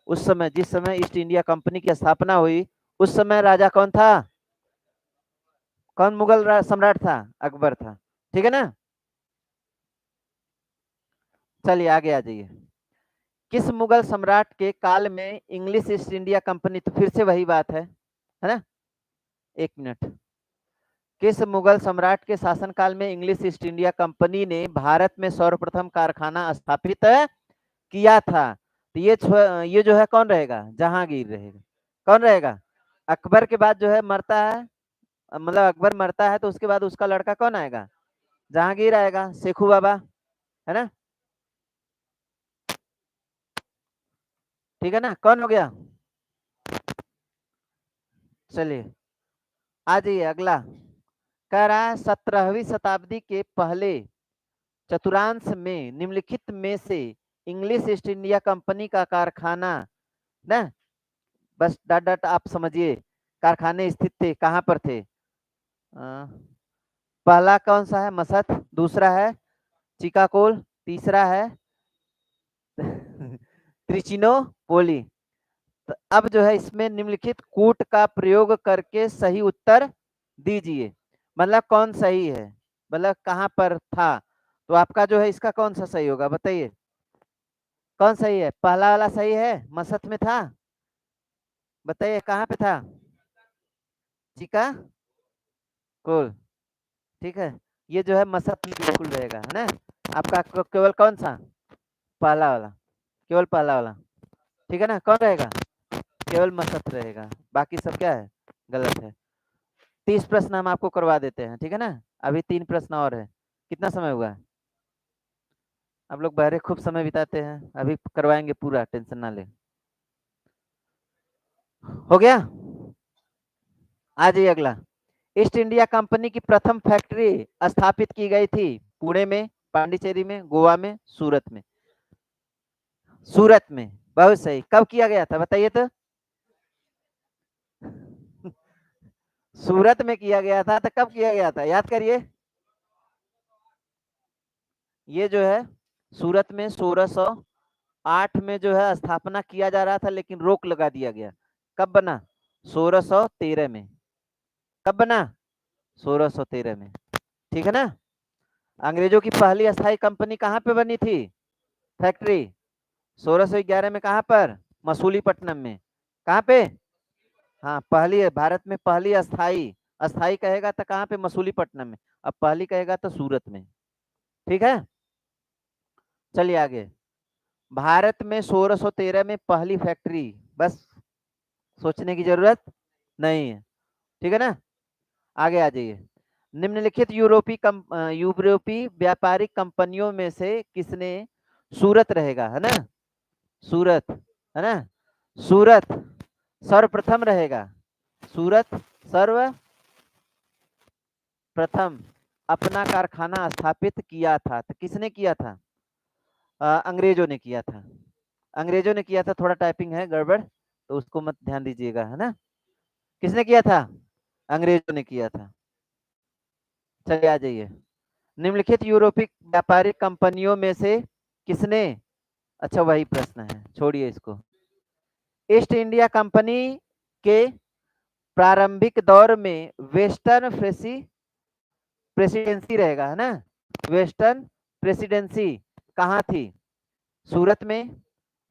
उस समय, जिस समय ईस्ट इंडिया कंपनी की स्थापना हुई, उस समय राजा कौन था? कौन मुगल सम्राट था? अकबर था, ठीक है ना? चलिए आगे आ जाइए। किस मुगल सम्राट के काल में इंग्लिश ईस्ट इंडिया कंपनी, तो फिर से वही बात है ना? एक मिनट। किस मुगल सम्राट के शासनकाल में इंग्लिश ईस्ट इंडिया कंपनी ने भारत में सर्वप्रथम कारखाना स्थापित किया था? तो ये जो है कौन रहेगा? जहांगीर रहेगा। कौन रहेगा? अकबर के बाद जो है मरता है, मतलब अकबर मरता है तो उसके बाद उसका लड़का कौन आएगा? जहांगीर आएगा, शेखू बाबा, है ना? ठीक है ना? कौन हो गया? चलिए आ जाइए अगला। कह रहा है 17वीं शताब्दी के पहले चतुर्थांश में निम्नलिखित में से इंग्लिश ईस्ट इंडिया कंपनी का कारखाना, ना, बस डट डट आप समझिए, कारखाने स्थित थे, कहाँ पर थे? पहला कौन सा है? मसद, दूसरा है चिकाकोल, तीसरा है त्रिचिनोपोली। तो अब जो है इसमें निम्नलिखित कूट का प्रयोग करके सही उत्तर दीजिए। मतलब कौन सही है, मतलब कहाँ पर था? तो आपका जो है इसका कौन सा सही होगा बताइए? कौन सही है? पहला वाला सही है, मसद में था। बताइए कहाँ पे था? चिका कोल, ठीक है। ये जो है मसद में बिल्कुल रहेगा, है ना? आपका केवल कौन सा? पहला वाला, केवल पहला वाला, ठीक है ना? कौन रहेगा? केवल मसद रहेगा, बाकी सब क्या है? गलत है। 30 प्रश्न हम आपको करवा देते हैं, ठीक है ना? अभी 3 प्रश्न और है। कितना समय हुआ है? आप लोग बहरे खूब समय बिताते हैं, अभी करवाएंगे पूरा, टेंशन ना ले। हो गया? आ जाइए अगला। ईस्ट इंडिया कंपनी की प्रथम फैक्ट्री स्थापित की गई थी पुणे में, पांडिचेरी में, गोवा में, सूरत में? सूरत में, बहुत सही। कब किया गया था बताइए तो? सूरत में किया गया था, तो कब किया गया था याद करिए। ये जो है सूरत में 1608 में जो है स्थापना किया जा रहा था, लेकिन रोक लगा दिया गया। कब बना? 1613 में। कब बना? 1613 में, ठीक है ना? अंग्रेजों की पहली अस्थाई कंपनी कहाँ पे बनी थी? फैक्ट्री 1611 में, कहाँ पर? मसूलीपट्टनम में। कहाँ पे? हाँ, पहली है भारत में, पहली अस्थाई। अस्थाई कहेगा तो कहाँ पे? मसूलीपट्टनम में। अब पहली कहेगा तो सूरत में, ठीक है? चलिए आगे। भारत में 1613 में पहली फैक्ट्री, बस सोचने की जरूरत नहीं है, ठीक है ना? आगे आ जाइए। निम्नलिखित यूरोपीय व्यापारिक कंपनियों में से किसने, सूरत रहेगा, है ना? सूरत, है ना? सूरत सर्वप्रथम रहेगा। सूरत सर्वप्रथम अपना कारखाना स्थापित किया था, तो किसने किया था? अंग्रेजों ने किया था। अंग्रेजों ने किया था, थोड़ा टाइपिंग है गड़बड़, तो उसको मत ध्यान दीजिएगा, है ना? किसने किया था? अंग्रेजों ने किया था। चलिए आ जाइए। निम्नलिखित यूरोपीय व्यापारिक कंपनियों में से किसने, अच्छा वही प्रश्न है, छोड़िए इसको। ईस्ट इंडिया कंपनी के प्रारंभिक दौर में वेस्टर्न प्रेसिडेंसी रहेगा, है ना? वेस्टर्न प्रेसिडेंसी कहाँ थी? सूरत में,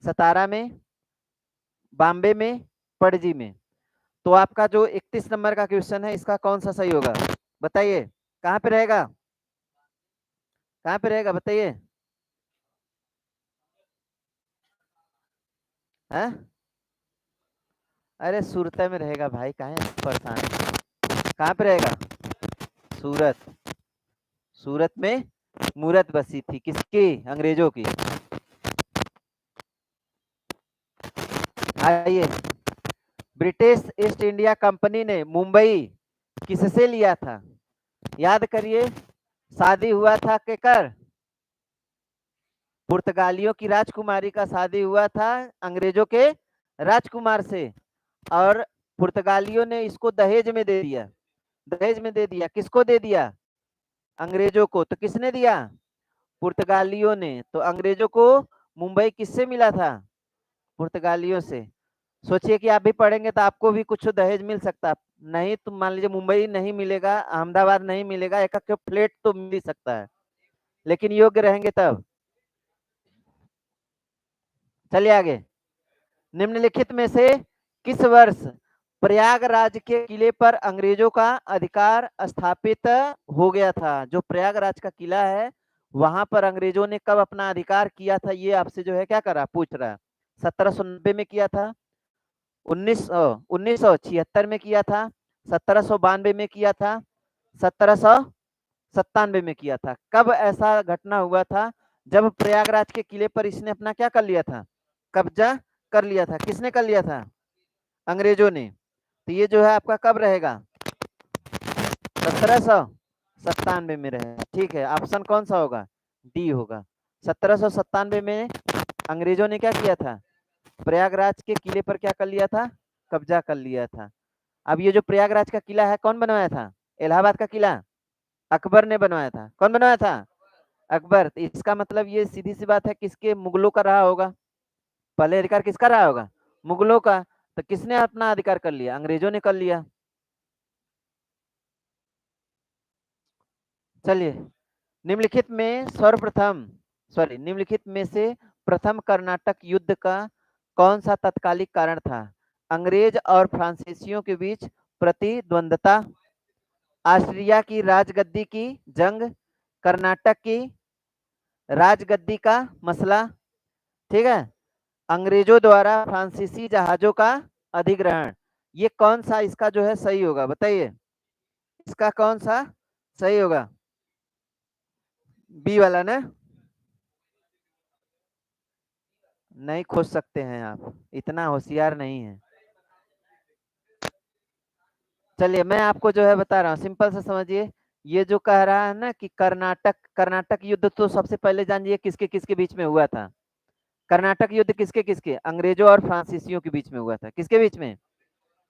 सतारा में, बॉम्बे में, पणजी में। तो आपका जो 31 नंबर का क्वेश्चन है इसका कौन सा सही होगा बताइए। कहाँ पे रहेगा, कहाँ पे रहेगा बताइए। है, अरे सूरत में रहेगा भाई, काहे परेशान है? कहाँ पे रहेगा, सूरत। सूरत में मूरत बसी थी, किसकी, अंग्रेजों की। आइए, ब्रिटिश ईस्ट इंडिया कंपनी ने मुंबई किससे लिया था, याद करिए। शादी हुआ था केकर, पुर्तगालियों की राजकुमारी का शादी हुआ था अंग्रेजों के राजकुमार से। और पुर्तगालियों ने इसको दहेज में दे दिया, दहेज में दे दिया, किसको दे दिया, अंग्रेजों को। तो किसने दिया, पुर्तगालियों ने। तो अंग्रेजों को मुंबई किससे मिला था, पुर्तगालियों से। सोचिए कि आप भी पढ़ेंगे तो आपको भी कुछ दहेज मिल सकता है। नहीं तो मान लीजिए मुंबई नहीं मिलेगा, अहमदाबाद नहीं मिलेगा, एक एक फ्लैट तो मिल ही सकता है, लेकिन योग्य रहेंगे तब। चलिए आगे, निम्नलिखित में से किस वर्ष प्रयागराज के किले पर अंग्रेजों का अधिकार स्थापित हो गया था। जो प्रयागराज का किला है वहां पर अंग्रेजों ने कब अपना अधिकार किया था, ये आपसे जो है क्या करा, पूछ रहा है। 1790 में किया था, 1976 में किया था, 1792 में किया था, 1797 में किया था। कब ऐसा घटना हुआ था जब प्रयागराज के किले पर इसने अपना क्या कर लिया था, कब्जा कर लिया था। किसने कर लिया था, अंग्रेजों ने। तो ये जो है आपका कब रहेगा, 1797 में रहेगा। ठीक है, ऑप्शन कौन सा होगा, डी होगा। 1797 में अंग्रेजों ने क्या किया था, प्रयागराज के किले पर क्या कर लिया था, कब्जा कर लिया था। अब ये जो प्रयागराज का किला है कौन बनवाया था, इलाहाबाद का किला अकबर ने बनवाया था। कौन बनवाया था, अकबर। तो इसका मतलब ये सीधी सी बात है किसके, मुगलों का रहा होगा। पहले अधिकार किसका रहा होगा, मुगलों का। तो किसने अपना अधिकार कर लिया, अंग्रेजों ने कर लिया। चलिए, निम्नलिखित में सर्वप्रथम, सॉरी, निम्नलिखित में से प्रथम कर्नाटक युद्ध का कौन सा तत्कालिक कारण था। अंग्रेज और फ्रांसीसियों के बीच प्रतिद्वंदता, ऑस्ट्रिया की राजगद्दी की जंग, कर्नाटक की राजगद्दी का मसला, ठीक है, अंग्रेजों द्वारा फ्रांसीसी जहाजों का अधिग्रहण। ये कौन सा इसका जो है सही होगा बताइए, इसका कौन सा सही होगा, बी वाला ना। नहीं खोज सकते हैं आप, इतना होशियार नहीं है। चलिए मैं आपको जो है बता रहा हूँ, सिंपल से समझिए। ये जो कह रहा है ना कि कर्नाटक, कर्नाटक युद्ध तो सबसे पहले जानिए किसके किसके बीच में हुआ था। कर्नाटक युद्ध किसके किसके, अंग्रेजों और फ्रांसीसियों के बीच में हुआ था। किसके बीच में,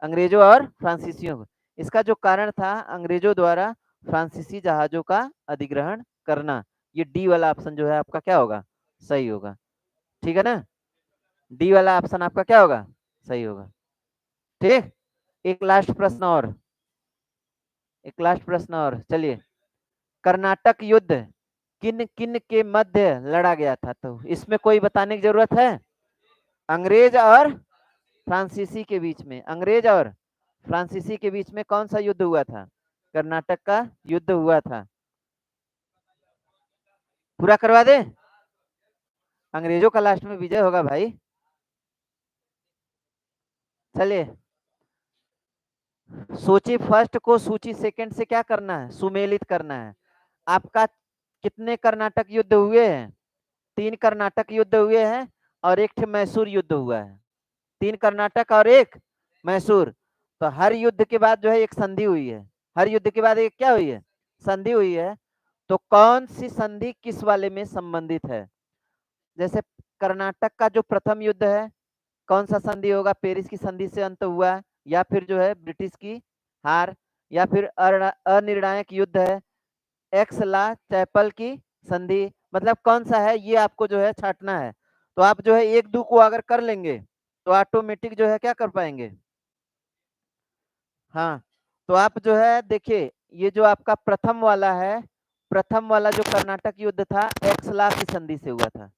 अंग्रेजों और फ्रांसीसियों। इसका जो कारण था अंग्रेजों द्वारा फ्रांसीसी जहाजों का अधिग्रहण करना। ये डी वाला ऑप्शन जो है आपका क्या होगा, सही होगा। ठीक है ना, डी वाला ऑप्शन आपका क्या होगा, सही होगा। ठीक, एक लास्ट प्रश्न और, एक लास्ट प्रश्न और। चलिए, कर्नाटक युद्ध किन किन के मध्य लड़ा गया था, तो इसमें कोई बताने की जरूरत है। अंग्रेज और फ्रांसीसी के बीच में, अंग्रेज और फ्रांसीसी के बीच में कौन सा युद्ध हुआ था, कर्नाटक का युद्ध हुआ था। पूरा करवा दे, अंग्रेजों का लास्ट में विजय होगा भाई। चलिए, सूची फर्स्ट को सूची सेकंड से क्या करना है, सुमेलित करना है। आपका कितने कर्नाटक युद्ध हुए हैं, 3 कर्नाटक युद्ध हुए हैं और एक मैसूर युद्ध हुआ है। 3 कर्नाटक और 1 मैसूर। तो हर युद्ध के बाद जो है एक संधि हुई है, हर युद्ध के बाद एक क्या हुई है, संधि हुई है। तो कौन सी संधि किस वाले में संबंधित है। जैसे कर्नाटक का जो प्रथम युद्ध है कौन सा संधि होगा, पेरिस की संधि से अंत हुआ, या फिर जो है ब्रिटिश की हार, या फिर अनिर्णायक युद्ध है, एक्स ला चैपल की संधि। मतलब कौन सा है ये आपको जो है छांटना है। तो आप जो है 1 2 को अगर कर लेंगे तो ऑटोमेटिक जो है क्या कर पाएंगे। हाँ, तो आप जो है देखिए, ये जो आपका प्रथम वाला है, प्रथम वाला जो कर्नाटक युद्ध था एक्स ला की संधि से हुआ था।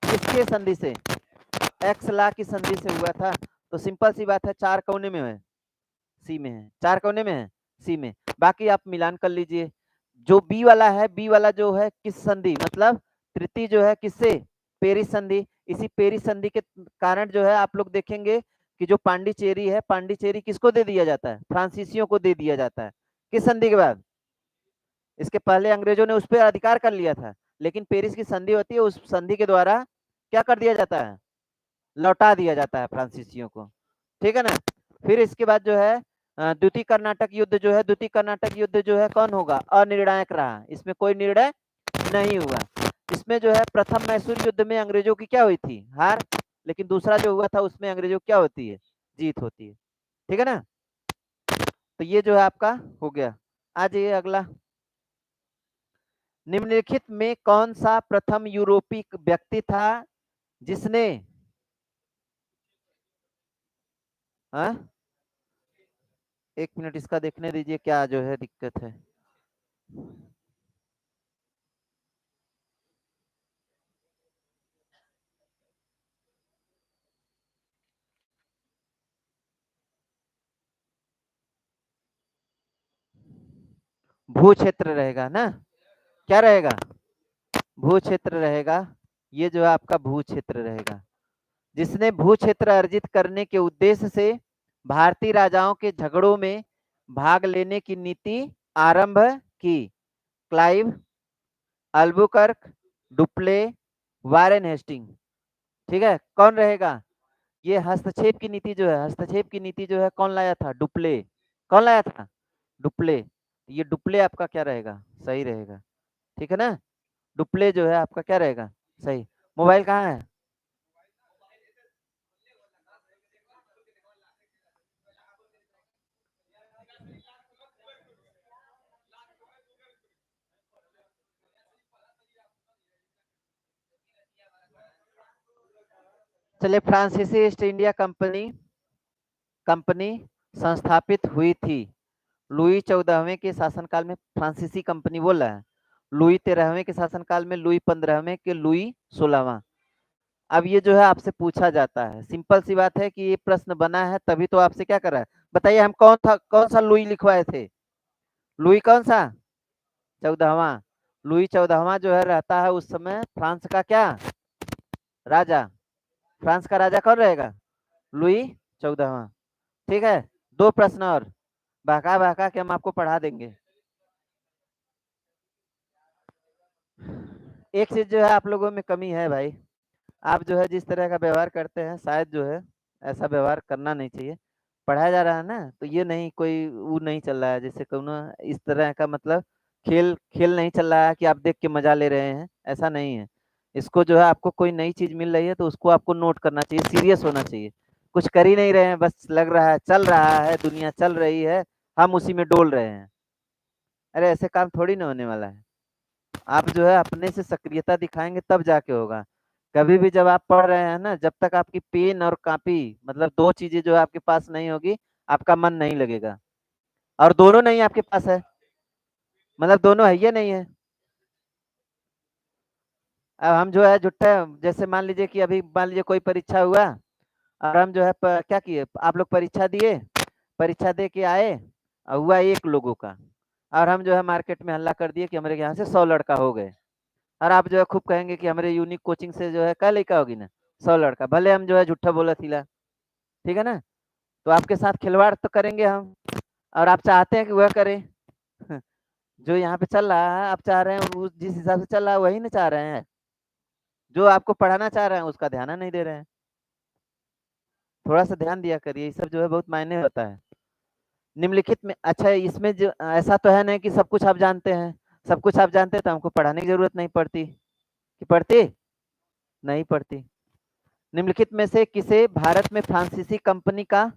किसके संधि से, एक्स ला की संधि से हुआ था। तो सिंपल सी बात है, 4 कोने में है, सी में है, 4 कोने में है, सी में। बाकी आप मिलान कर लीजिए। जो बी वाला है, बी वाला जो है किस संधि, मतलब तृतीय जो है किससे, पेरिस संधि। इसी पेरिस संधि के कारण जो है आप लोग देखेंगे कि जो पांडिचेरी है, पांडिचेरी किसको दे दिया जाता है, फ्रांसीसियों को दे दिया जाता है। किस संधि के बाद, इसके पहले अंग्रेजों ने उस पर अधिकार कर लिया था, लेकिन पेरिस की संधि होती है, उस संधि के द्वारा क्या कर दिया जाता है, लौटा दिया जाता है फ्रांसीसियों को। ठीक है ना। फिर इसके बाद जो है द्वितीय कर्नाटक युद्ध जो है, द्वितीय कर्नाटक युद्ध जो है कौन होगा, अनिर्णायक रहा, इसमें कोई निर्णय नहीं हुआ। इसमें जो है प्रथम मैसूर युद्ध में अंग्रेजों की क्या हुई थी, हार, लेकिन दूसरा जो हुआ था उसमें अंग्रेजों की क्या होती है, जीत होती है। ठीक है ना। तो ये जो है आपका हो गया। आ जाइए अगला। निम्नलिखित में कौन सा प्रथम यूरोपीय व्यक्ति था जिसने, हाँ, एक मिनट इसका देखने दीजिए क्या जो है दिक्कत है। भू क्षेत्र रहेगा ना, क्या रहेगा, भू क्षेत्र रहेगा। ये जो है आपका भू क्षेत्र रहेगा, जिसने भू क्षेत्र अर्जित करने के उद्देश्य से भारतीय राजाओं के झगड़ों में भाग लेने की नीति आरंभ की। Clive, Albuquerque, Dupleix, Warren Hastings. ठीक है, कौन रहेगा, ये हस्तक्षेप की नीति जो है, हस्तक्षेप की नीति जो है कौन लाया था, डुप्ले। कौन लाया था, डुप्ले। ये डुप्ले आपका क्या रहेगा, सही रहेगा। ठीक है ना, डुप्ले जो है आपका क्या रहेगा, सही। मोबाइल कहाँ है, चलिए। फ्रांसीसी ईस्ट इंडिया कंपनी कंपनी संस्थापित हुई थी लुई 14वें के शासनकाल में, फ्रांसीसी कंपनी बोल रहा है। लुई 13वें के शासनकाल में, लुई 15वें के, लुई 16वां। अब ये जो है आपसे पूछा जाता है, सिंपल सी बात है कि ये प्रश्न बना है तभी तो आपसे क्या कर रहा है, बताइए हम कौन सा लुई लिखवाए थे, लुई कौन सा, 14वां। लुई 14वां जो है रहता है उस समय फ्रांस का क्या, राजा। फ्रांस का राजा कौन रहेगा, लुई 14वां। ठीक है, दो प्रश्न और बहका बहका के हम आपको पढ़ा देंगे। एक चीज जो है आप लोगों में कमी है भाई, आप जो है जिस तरह का व्यवहार करते हैं, शायद जो है ऐसा व्यवहार करना नहीं चाहिए। पढ़ाया जा रहा है ना, तो ये नहीं कोई वो नहीं चल रहा है, जैसे कहूँ इस तरह का मतलब खेल खेल नहीं चल रहा है कि आप देख के मजा ले रहे हैं, ऐसा नहीं है। इसको जो है आपको कोई नई चीज मिल रही है तो उसको आपको नोट करना चाहिए, सीरियस होना चाहिए। कुछ कर ही नहीं रहे हैं, बस लग रहा है चल रहा है, दुनिया चल रही है, हम उसी में डोल रहे हैं। अरे ऐसे काम थोड़ी ना होने वाला है। आप जो है अपने से सक्रियता दिखाएंगे तब जाके होगा। कभी भी जब आप पढ़ रहे हैं ना, जब तक आपकी पेन और कॉपी, मतलब दो चीजें जो है आपके पास नहीं होगी, आपका मन नहीं लगेगा। और दोनों नहीं आपके पास है, मतलब दोनों है ये नहीं है। अब हम जो है जुट्टा, जैसे मान लीजिए कि अभी मान लीजिए कोई परीक्षा हुआ, और हम जो है क्या किए, आप लोग परीक्षा दिए, परीक्षा दे के आए, और हुआ 1 लोगों का, और हम जो है मार्केट में हल्ला कर दिए कि हमारे यहाँ से 100 लड़का हो गए। और आप जो है खूब कहेंगे कि हमारे यूनिक कोचिंग से जो है क्या लड़का होगी ना, 100 लड़का, भले हम जो है झूठा बोला थीला। ठीक है ना। तो आपके साथ खिलवाड़ तो करेंगे हम, और आप चाहते हैं कि वह करें। जो यहाँ पे चल रहा है आप चाह रहे हैं, उस जिस हिसाब से चल रहा है वही ना चाह रहे हैं। जो आपको पढ़ाना चाह रहे हैं उसका ध्यान नहीं दे रहे हैं। थोड़ा सा ध्यान दिया करिए, ये सब जो है बहुत मायने होता है। निम्नलिखित में, अच्छा इसमें जो ऐसा तो है नहीं कि सब कुछ आप जानते हैं, सब कुछ आप जानते हैं तो हमको पढ़ाने की जरूरत नहीं पड़ती, कि पड़ती, नहीं पड़ती। निम्नलिखित में से किसे भारत में फ्रांसीसी कंपनी का,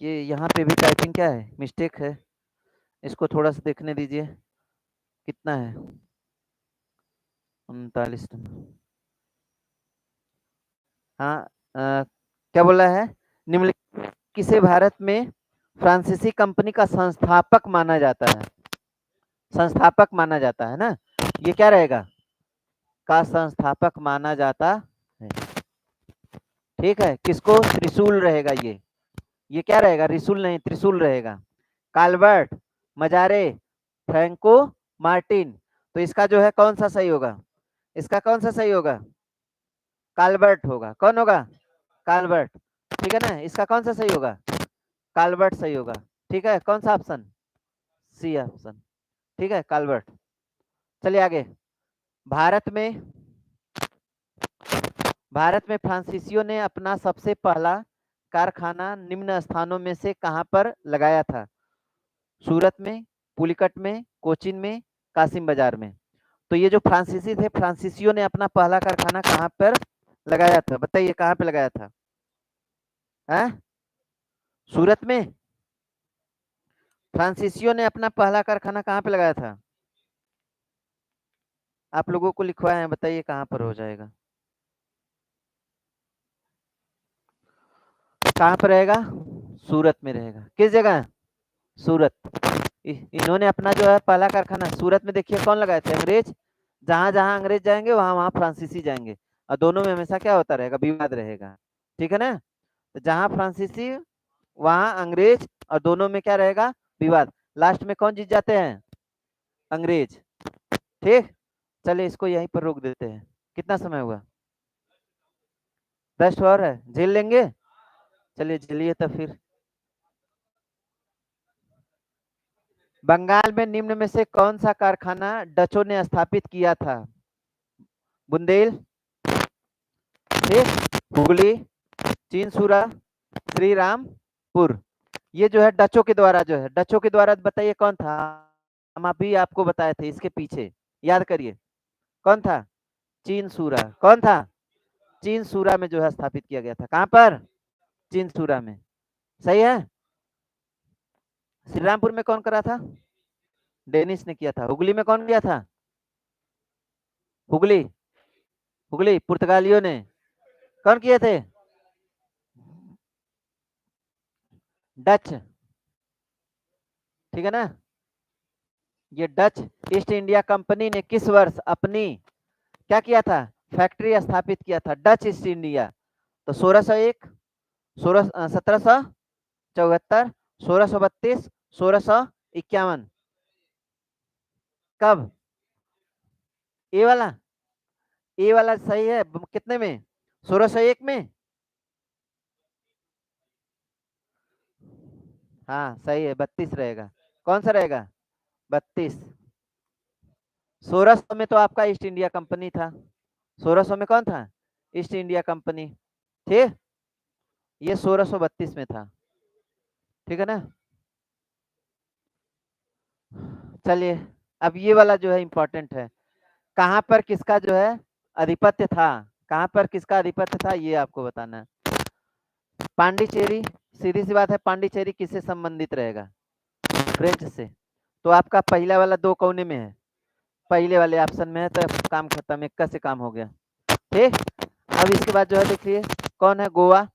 ये यहाँ पे भी टाइपिंग क्या है, मिस्टेक है, इसको थोड़ा सा देखने दीजिए कितना है, 39 नंबर। हाँ, क्या बोला है, निम्नलिखित किसे भारत में फ्रांसीसी कंपनी का संस्थापक माना जाता है, संस्थापक माना जाता है ना, ये क्या रहेगा, का संस्थापक माना जाता है। ठीक है, किसको? त्रिशूल रहेगा ये क्या रहेगा? त्रिशूल नहीं, त्रिशूल रहेगा। काल्बर्ट, मजारे, फ्रैंको मार्टिन। तो इसका जो है कौन सा सही होगा? इसका कौन सा सही होगा? काल्बर्ट होगा। कौन होगा? काल्बर्ट। ठीक है ना, इसका कौन सा सही होगा? काल्बर्ट सही होगा। ठीक है, कौन सा ऑप्शन? C option. ठीक है, काल्बर्ट। चलिए आगे। भारत में फ्रांसीसियों ने अपना सबसे पहला कारखाना निम्न स्थानों में से कहां पर लगाया था? सूरत में, पुलिकट में, कोचीन में, कासिम बाजार में। तो ये जो फ्रांसीसी थे, फ्रांसीसियों ने अपना पहला कारखाना कहां पर लगाया था? बताइए कहां पे लगाया था? है? सूरत में। फ्रांसीसियों ने अपना पहला कारखाना कहां पे लगाया था? आप लोगों को लिखवाए हैं, बताइए कहां पर हो जाएगा? कहां पर रहेगा? सूरत में रहेगा। किस जगह? सूरत। इन्होंने अपना जो है पहला कारखाना सूरत में, देखिए कौन लगाए थे? अंग्रेज। जहां जहां अंग्रेज जाएंगे वहां वहां फ्रांसीसी जाएंगे, और दोनों में हमेशा क्या होता रहेगा? विवाद रहेगा। ठीक है ना? तो जहां फ्रांसीसी वहां अंग्रेज, और दोनों में क्या रहेगा? विवाद। लास्ट में कौन जीत जाते हैं? अंग्रेज। ठीक। चलिए इसको यहीं पर रोक देते हैं। कितना समय हुआ? 10 और है, झेल लेंगे? चलिए झेलिए तो फिर। बंगाल में निम्न में से कौन सा कारखाना डचों ने स्थापित किया था? बुंदेल, ठीक, हुगली, चीनसुरा, श्री रामपुर। ये जो है डचों के द्वारा, जो है डचों के द्वारा, बताइए कौन था? हम अभी आपको बताए थे, इसके पीछे याद करिए कौन था? चीनसुरा। कौन था? चीनसुरा में जो है स्थापित किया गया था। कहां पर? चीनसुरा में। सही है। श्री रामपुर में कौन करा था? डेनिस ने किया था। हुगली में कौन किया था? हुगली, हुगली पुर्तगालियों ने। कौन किए थे? डच। ठीक है ना? ये डच ईस्ट इंडिया कंपनी ने किस वर्ष अपनी क्या किया था? फैक्ट्री स्थापित किया था, डच ईस्ट इंडिया। तो 1601, 1774, 1632, 1651। कब? ए वाला? ए वाला सही है। कितने में? 1601 में। हाँ सही है, 32 रहेगा। कौन सा रहेगा? 32। 1600 में तो आपका ईस्ट इंडिया कंपनी था। 1600 में कौन था? East India company. ठीक। ये 1632 में था। ठीक है ना? चलिए, अब ये वाला जो है इंपॉर्टेंट है। कहां पर किसका जो है आधिपत्य था? कहां पर किसका आधिपत्य था, ये आपको बताना है। पांडिचेरी। सीधी सी बात है, पांडिचेरी किससे संबंधित रहेगा? फ्रेंच से। तो आपका पहला वाला दो कोने में है, पहले वाले ऑप्शन में है, तो काम खत्म, एक का से काम हो गया। ठीक। अब इसके बाद जो है देखिए कौन है? गोवा।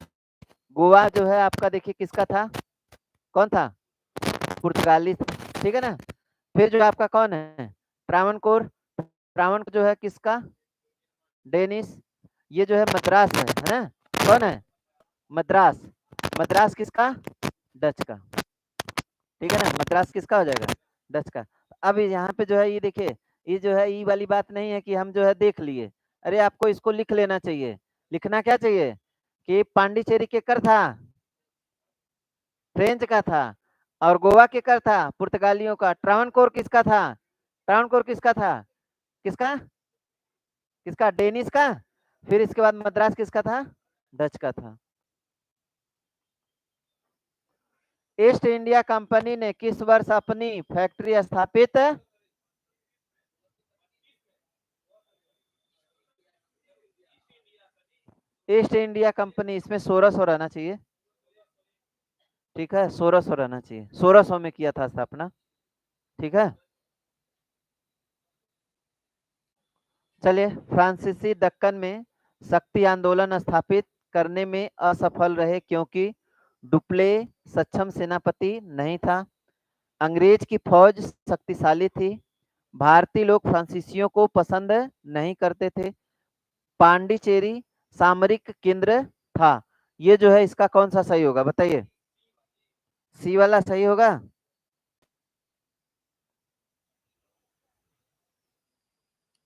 गोवा जो है आपका देखिए किसका था? कौन था? पुर्तगाली। ठीक है ना? फिर जो आपका कौन है? ट्रावनकोर। ट्रावनकोर जो है किसका? डेनिस। ये जो है मद्रास है ना? कौन है? मद्रास। मद्रास किसका? डच का। ठीक है ना? मद्रास किसका हो जाएगा? डच का। अब यहाँ पे जो है ये देखिए, ये जो है ये वाली बात नहीं है कि हम जो है देख लिए। अरे आपको इसको लिख लेना चाहिए। लिखना क्या चाहिए? कि पांडिचेरी केकर था? फ्रेंच का था। और गोवा केकर था? पुर्तगालियों का। ट्रावनकोर किसका था? ट्रावनकोर किसका था? किसका? किसका? डेनिस का। फिर इसके बाद मद्रास किसका था? डच का था। ईस्ट इंडिया कंपनी ने किस वर्ष अपनी फैक्ट्री स्थापित? ईस्ट इंडिया कंपनी, इसमें 1600 रहना चाहिए। ठीक है, 1600 रहना चाहिए। 1600 में किया था स्थापना। ठीक है। चलिए, फ्रांसीसी दक्कन में शक्ति आंदोलन स्थापित करने में असफल रहे क्योंकि डुप्ले सक्षम सेनापति नहीं था, अंग्रेज की फौज शक्तिशाली थी, भारतीय लोग फ्रांसीसियों को पसंद नहीं करते थे, पांडिचेरी सामरिक केंद्र था। ये जो है इसका कौन सा सही होगा बताइए? सी वाला सही होगा।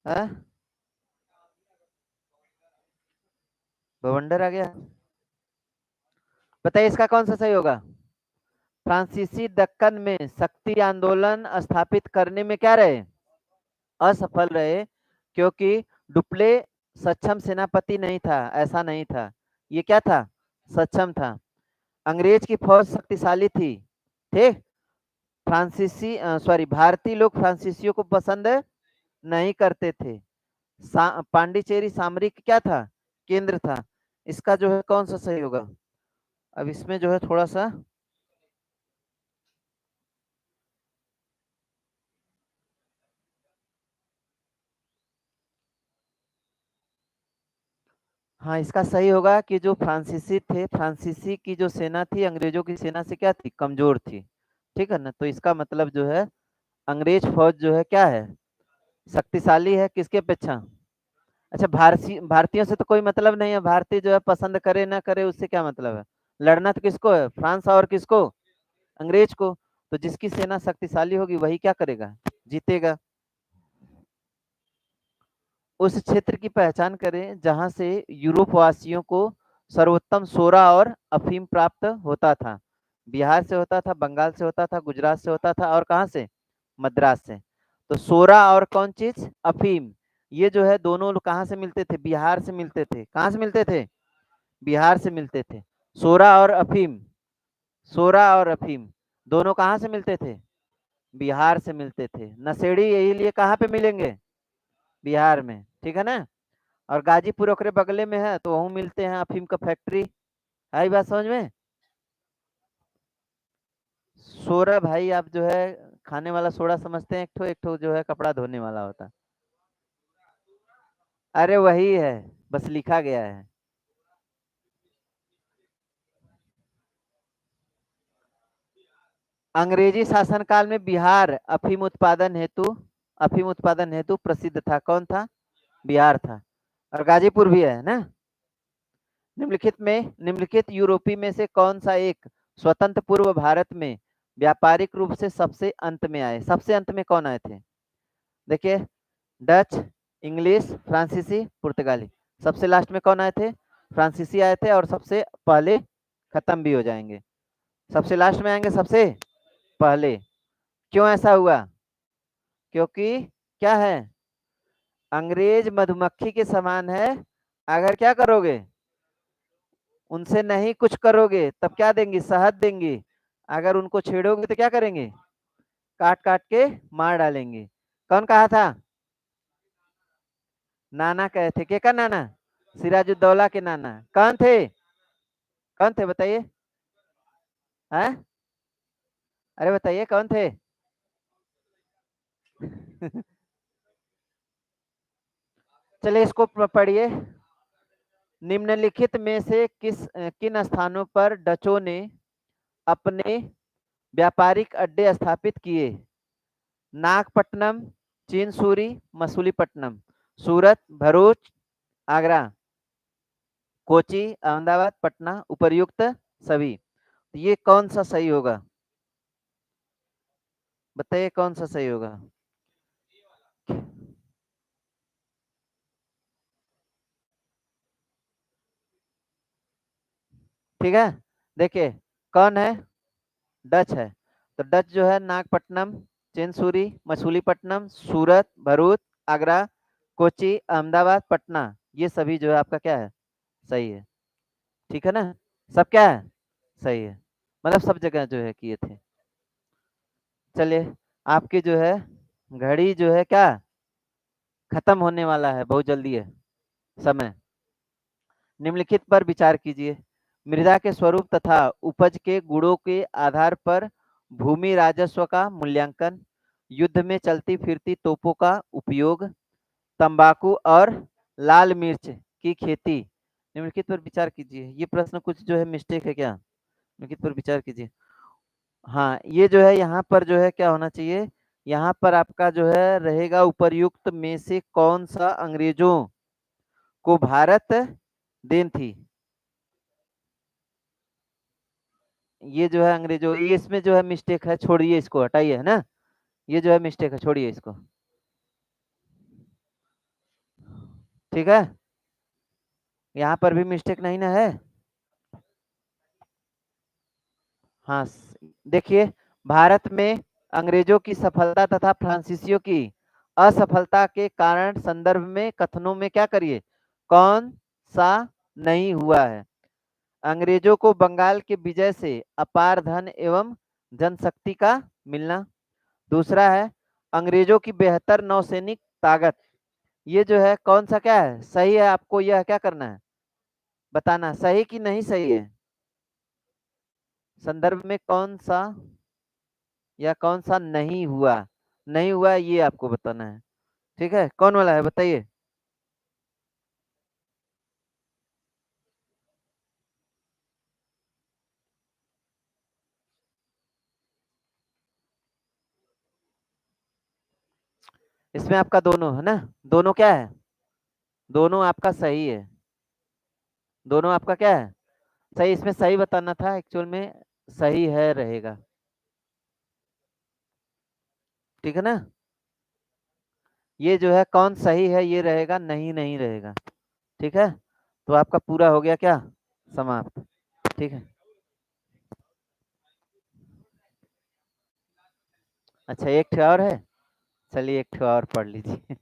हाँ? बवंडर आ गया। बताइए इसका कौन सा सही होगा? फ्रांसीसी दक्कन में शक्ति आंदोलन स्थापित करने में क्या रहे? असफल रहे, क्योंकि डुप्ले सक्षम सेनापति नहीं था, ऐसा नहीं था। ये क्या था? सक्षम था। अंग्रेज की फौज शक्तिशाली थी, ठीक। फ्रांसीसी सॉरी भारतीय लोग फ्रांसीसियों को पसंद नहीं करते थे। पांडिचेरी सामरिक क्या था? केंद्र था। इसका जो है कौन सा सही होगा? अब इसमें जो है थोड़ा सा, हाँ इसका सही होगा कि जो फ्रांसीसी थे, फ्रांसीसी की जो सेना थी अंग्रेजों की सेना से क्या थी? कमजोर थी। ठीक है ना? तो इसका मतलब जो है अंग्रेज फौज जो है क्या है? शक्तिशाली है किसके अपेक्षा? अच्छा, भारतीयों से तो कोई मतलब नहीं है, भारतीय जो है पसंद करे ना करे उससे क्या मतलब है? लड़ना तो किसको है? फ्रांस और किसको? अंग्रेज को। तो जिसकी सेना शक्तिशाली होगी वही क्या करेगा? जीतेगा। उस क्षेत्र की पहचान करें जहां से यूरोप वासियों को सर्वोत्तम सोरा और अफीम प्राप्त होता था। बिहार से होता था, बंगाल से होता था, गुजरात से होता था, और कहाँ से? मद्रास से। तो सोरा और कौन चीज? अफीम। ये जो है दोनों लोग कहाँ से मिलते थे? बिहार से मिलते थे। कहाँ से मिलते थे? बिहार से मिलते थे। सोरा और अफीम, सोरा और अफीम दोनों कहाँ से मिलते थे? बिहार से मिलते थे। नशेड़ी यही लिए कहाँ पे मिलेंगे? बिहार में, ठीक है ना? और गाजीपुर ओकरे बगले में है तो वहीं मिलते हैं अफीम का फैक्ट्री। आई बात समझ में? सोरा भाई आप जो है खाने वाला सोडा समझते हैं, एक ठो जो है कपड़ा धोने वाला होता है। अरे वही है, बस लिखा गया है। अंग्रेजी शासनकाल में बिहार अफीम उत्पादन हेतु प्रसिद्ध था। कौन था? बिहार था। और गाजीपुर भी है ना? निम्नलिखित यूरोपी में से कौन सा एक स्वतंत्र पूर्व भारत में व्यापारिक रूप से सबसे अंत में आए? सबसे अंत में कौन आए थे? देखिए, डच, इंग्लिश, फ्रांसीसी, पुर्तगाली। सबसे लास्ट में कौन आए थे? फ्रांसीसी आए थे, और सबसे पहले खत्म भी हो जाएंगे। सबसे लास्ट में आएंगे, सबसे पहले। क्यों ऐसा हुआ? क्योंकि क्या है? अंग्रेज मधुमक्खी के समान है। अगर क्या करोगे? उनसे नहीं कुछ करोगे तब क्या देंगी? शहद देंगी। अगर उनको छेड़ोगे तो क्या करेंगे? काट काट के मार डालेंगे। कौन कहा था? नाना कहे थे। के का नाना? सिराजुद्दौला के नाना। कौन थे? कौन थे बताइए? हैं? अरे बताइए कौन थे? चलिए इसको पढ़िए। निम्नलिखित में से किन स्थानों पर डचों ने अपने व्यापारिक अड्डे स्थापित किए? नागपट्टनम, चिनसूरी, मसूलीपट्टनम, सूरत, भरूच, आगरा, कोची, अहमदाबाद, पटना, उपर्युक्त सभी। तो ये कौन सा सही होगा? बताइए कौन सा सही होगा? ठीक है, देखिए कौन है? डच है। तो डच जो है नागपट्टनम, चिनसूरी, मसूलीपट्टनम, सूरत, भरूच, आगरा, कोची, अहमदाबाद, पटना, ये सभी जो है आपका क्या है? सही है। ठीक है ना? सब क्या है? सही है। मतलब सब जगह जो है किए थे। चलिए, आपकी जो है घड़ी जो है क्या, खत्म होने वाला है, बहुत जल्दी है समय। निम्नलिखित पर विचार कीजिए। मृदा के स्वरूप तथा उपज के गुणों के आधार पर भूमि राजस्व का मूल्यांकन, युद्ध में चलती फिरती तोपों का उपयोग, तंबाकू और लाल मिर्च की खेती। निम्नलिखित पर विचार कीजिए। ये प्रश्न कुछ जो है मिस्टेक है क्या? निम्नलिखित पर विचार कीजिए। हाँ, ये जो है यहाँ पर जो है क्या होना चाहिए? यहाँ पर आपका जो है रहेगा उपर्युक्त में से कौन सा अंग्रेजों को भारत देन थी? ये जो है अंग्रेजों, ये इसमें जो है मिस्टेक है, छोड़िए इसको, हटाइए, है ना, ये जो है मिस्टेक है, छोड़िए इसको। ठीक है, यहाँ पर भी मिस्टेक नहीं ना है। हाँ, देखिए, भारत में अंग्रेजों की सफलता तथा फ्रांसीसियों की असफलता के कारण संदर्भ में कथनों में क्या करिए, कौन सा नहीं हुआ है। अंग्रेजों को बंगाल के विजय से अपार धन एवं जनशक्ति का मिलना। दूसरा है अंग्रेजों की बेहतर नौसैनिक ताकत। ये जो है कौन सा क्या है, सही है, आपको यह क्या करना है, बताना सही कि नहीं सही है, संदर्भ में कौन सा या कौन सा नहीं हुआ, नहीं हुआ ये आपको बताना है। ठीक है, कौन वाला है बताइए। इसमें आपका दोनों है ना, दोनों क्या है, दोनों आपका सही है, दोनों आपका क्या है, सही, इसमें सही बताना था एक्चुअल में, सही है रहेगा। ठीक है ना, ये जो है कौन सही है ये रहेगा, नहीं नहीं रहेगा। ठीक है, तो आपका पूरा हो गया क्या, समाप्त। ठीक है, अच्छा एक ठे और है, चलिए एक ठे और पढ़ लीजिए।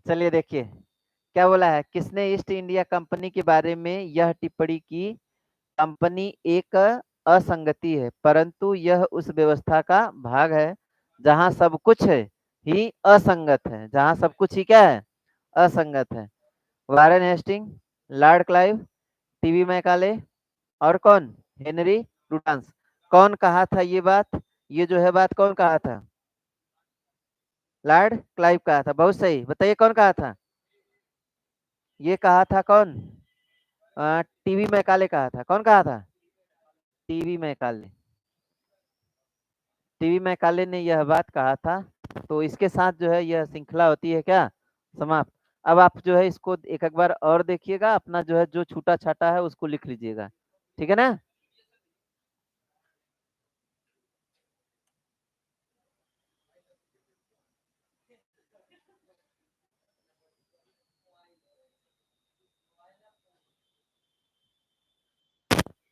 चलिए देखिए, क्या बोला है, किसने ईस्ट इंडिया कंपनी के बारे में यह टिप्पणी की, कंपनी एक असंगति है परंतु यह उस व्यवस्था का भाग है जहां सब कुछ है ही असंगत है, जहां सब कुछ ही क्या है, असंगत है। Warren Hastings, lord Clive, TV Macaulay, और कौन, हेनरी डुटांस। कौन कहा था ये बात, ये जो है बात कौन कहा था, लॉर्ड क्लाइव कहा था, बहुत सही, बताइए कौन कहा था, ये कहा था कौन, टीवी मैकाले कहा था, कौन कहा था, टीवी मैकाले, टीवी मैकाले ने यह बात कहा था। तो इसके साथ जो है यह श्रृंखला होती है क्या, समाप्त। अब आप जो है इसको एक एक बार और देखिएगा, अपना जो है जो छूटा छाटा है उसको लिख लीजिएगा, ठीक है ना।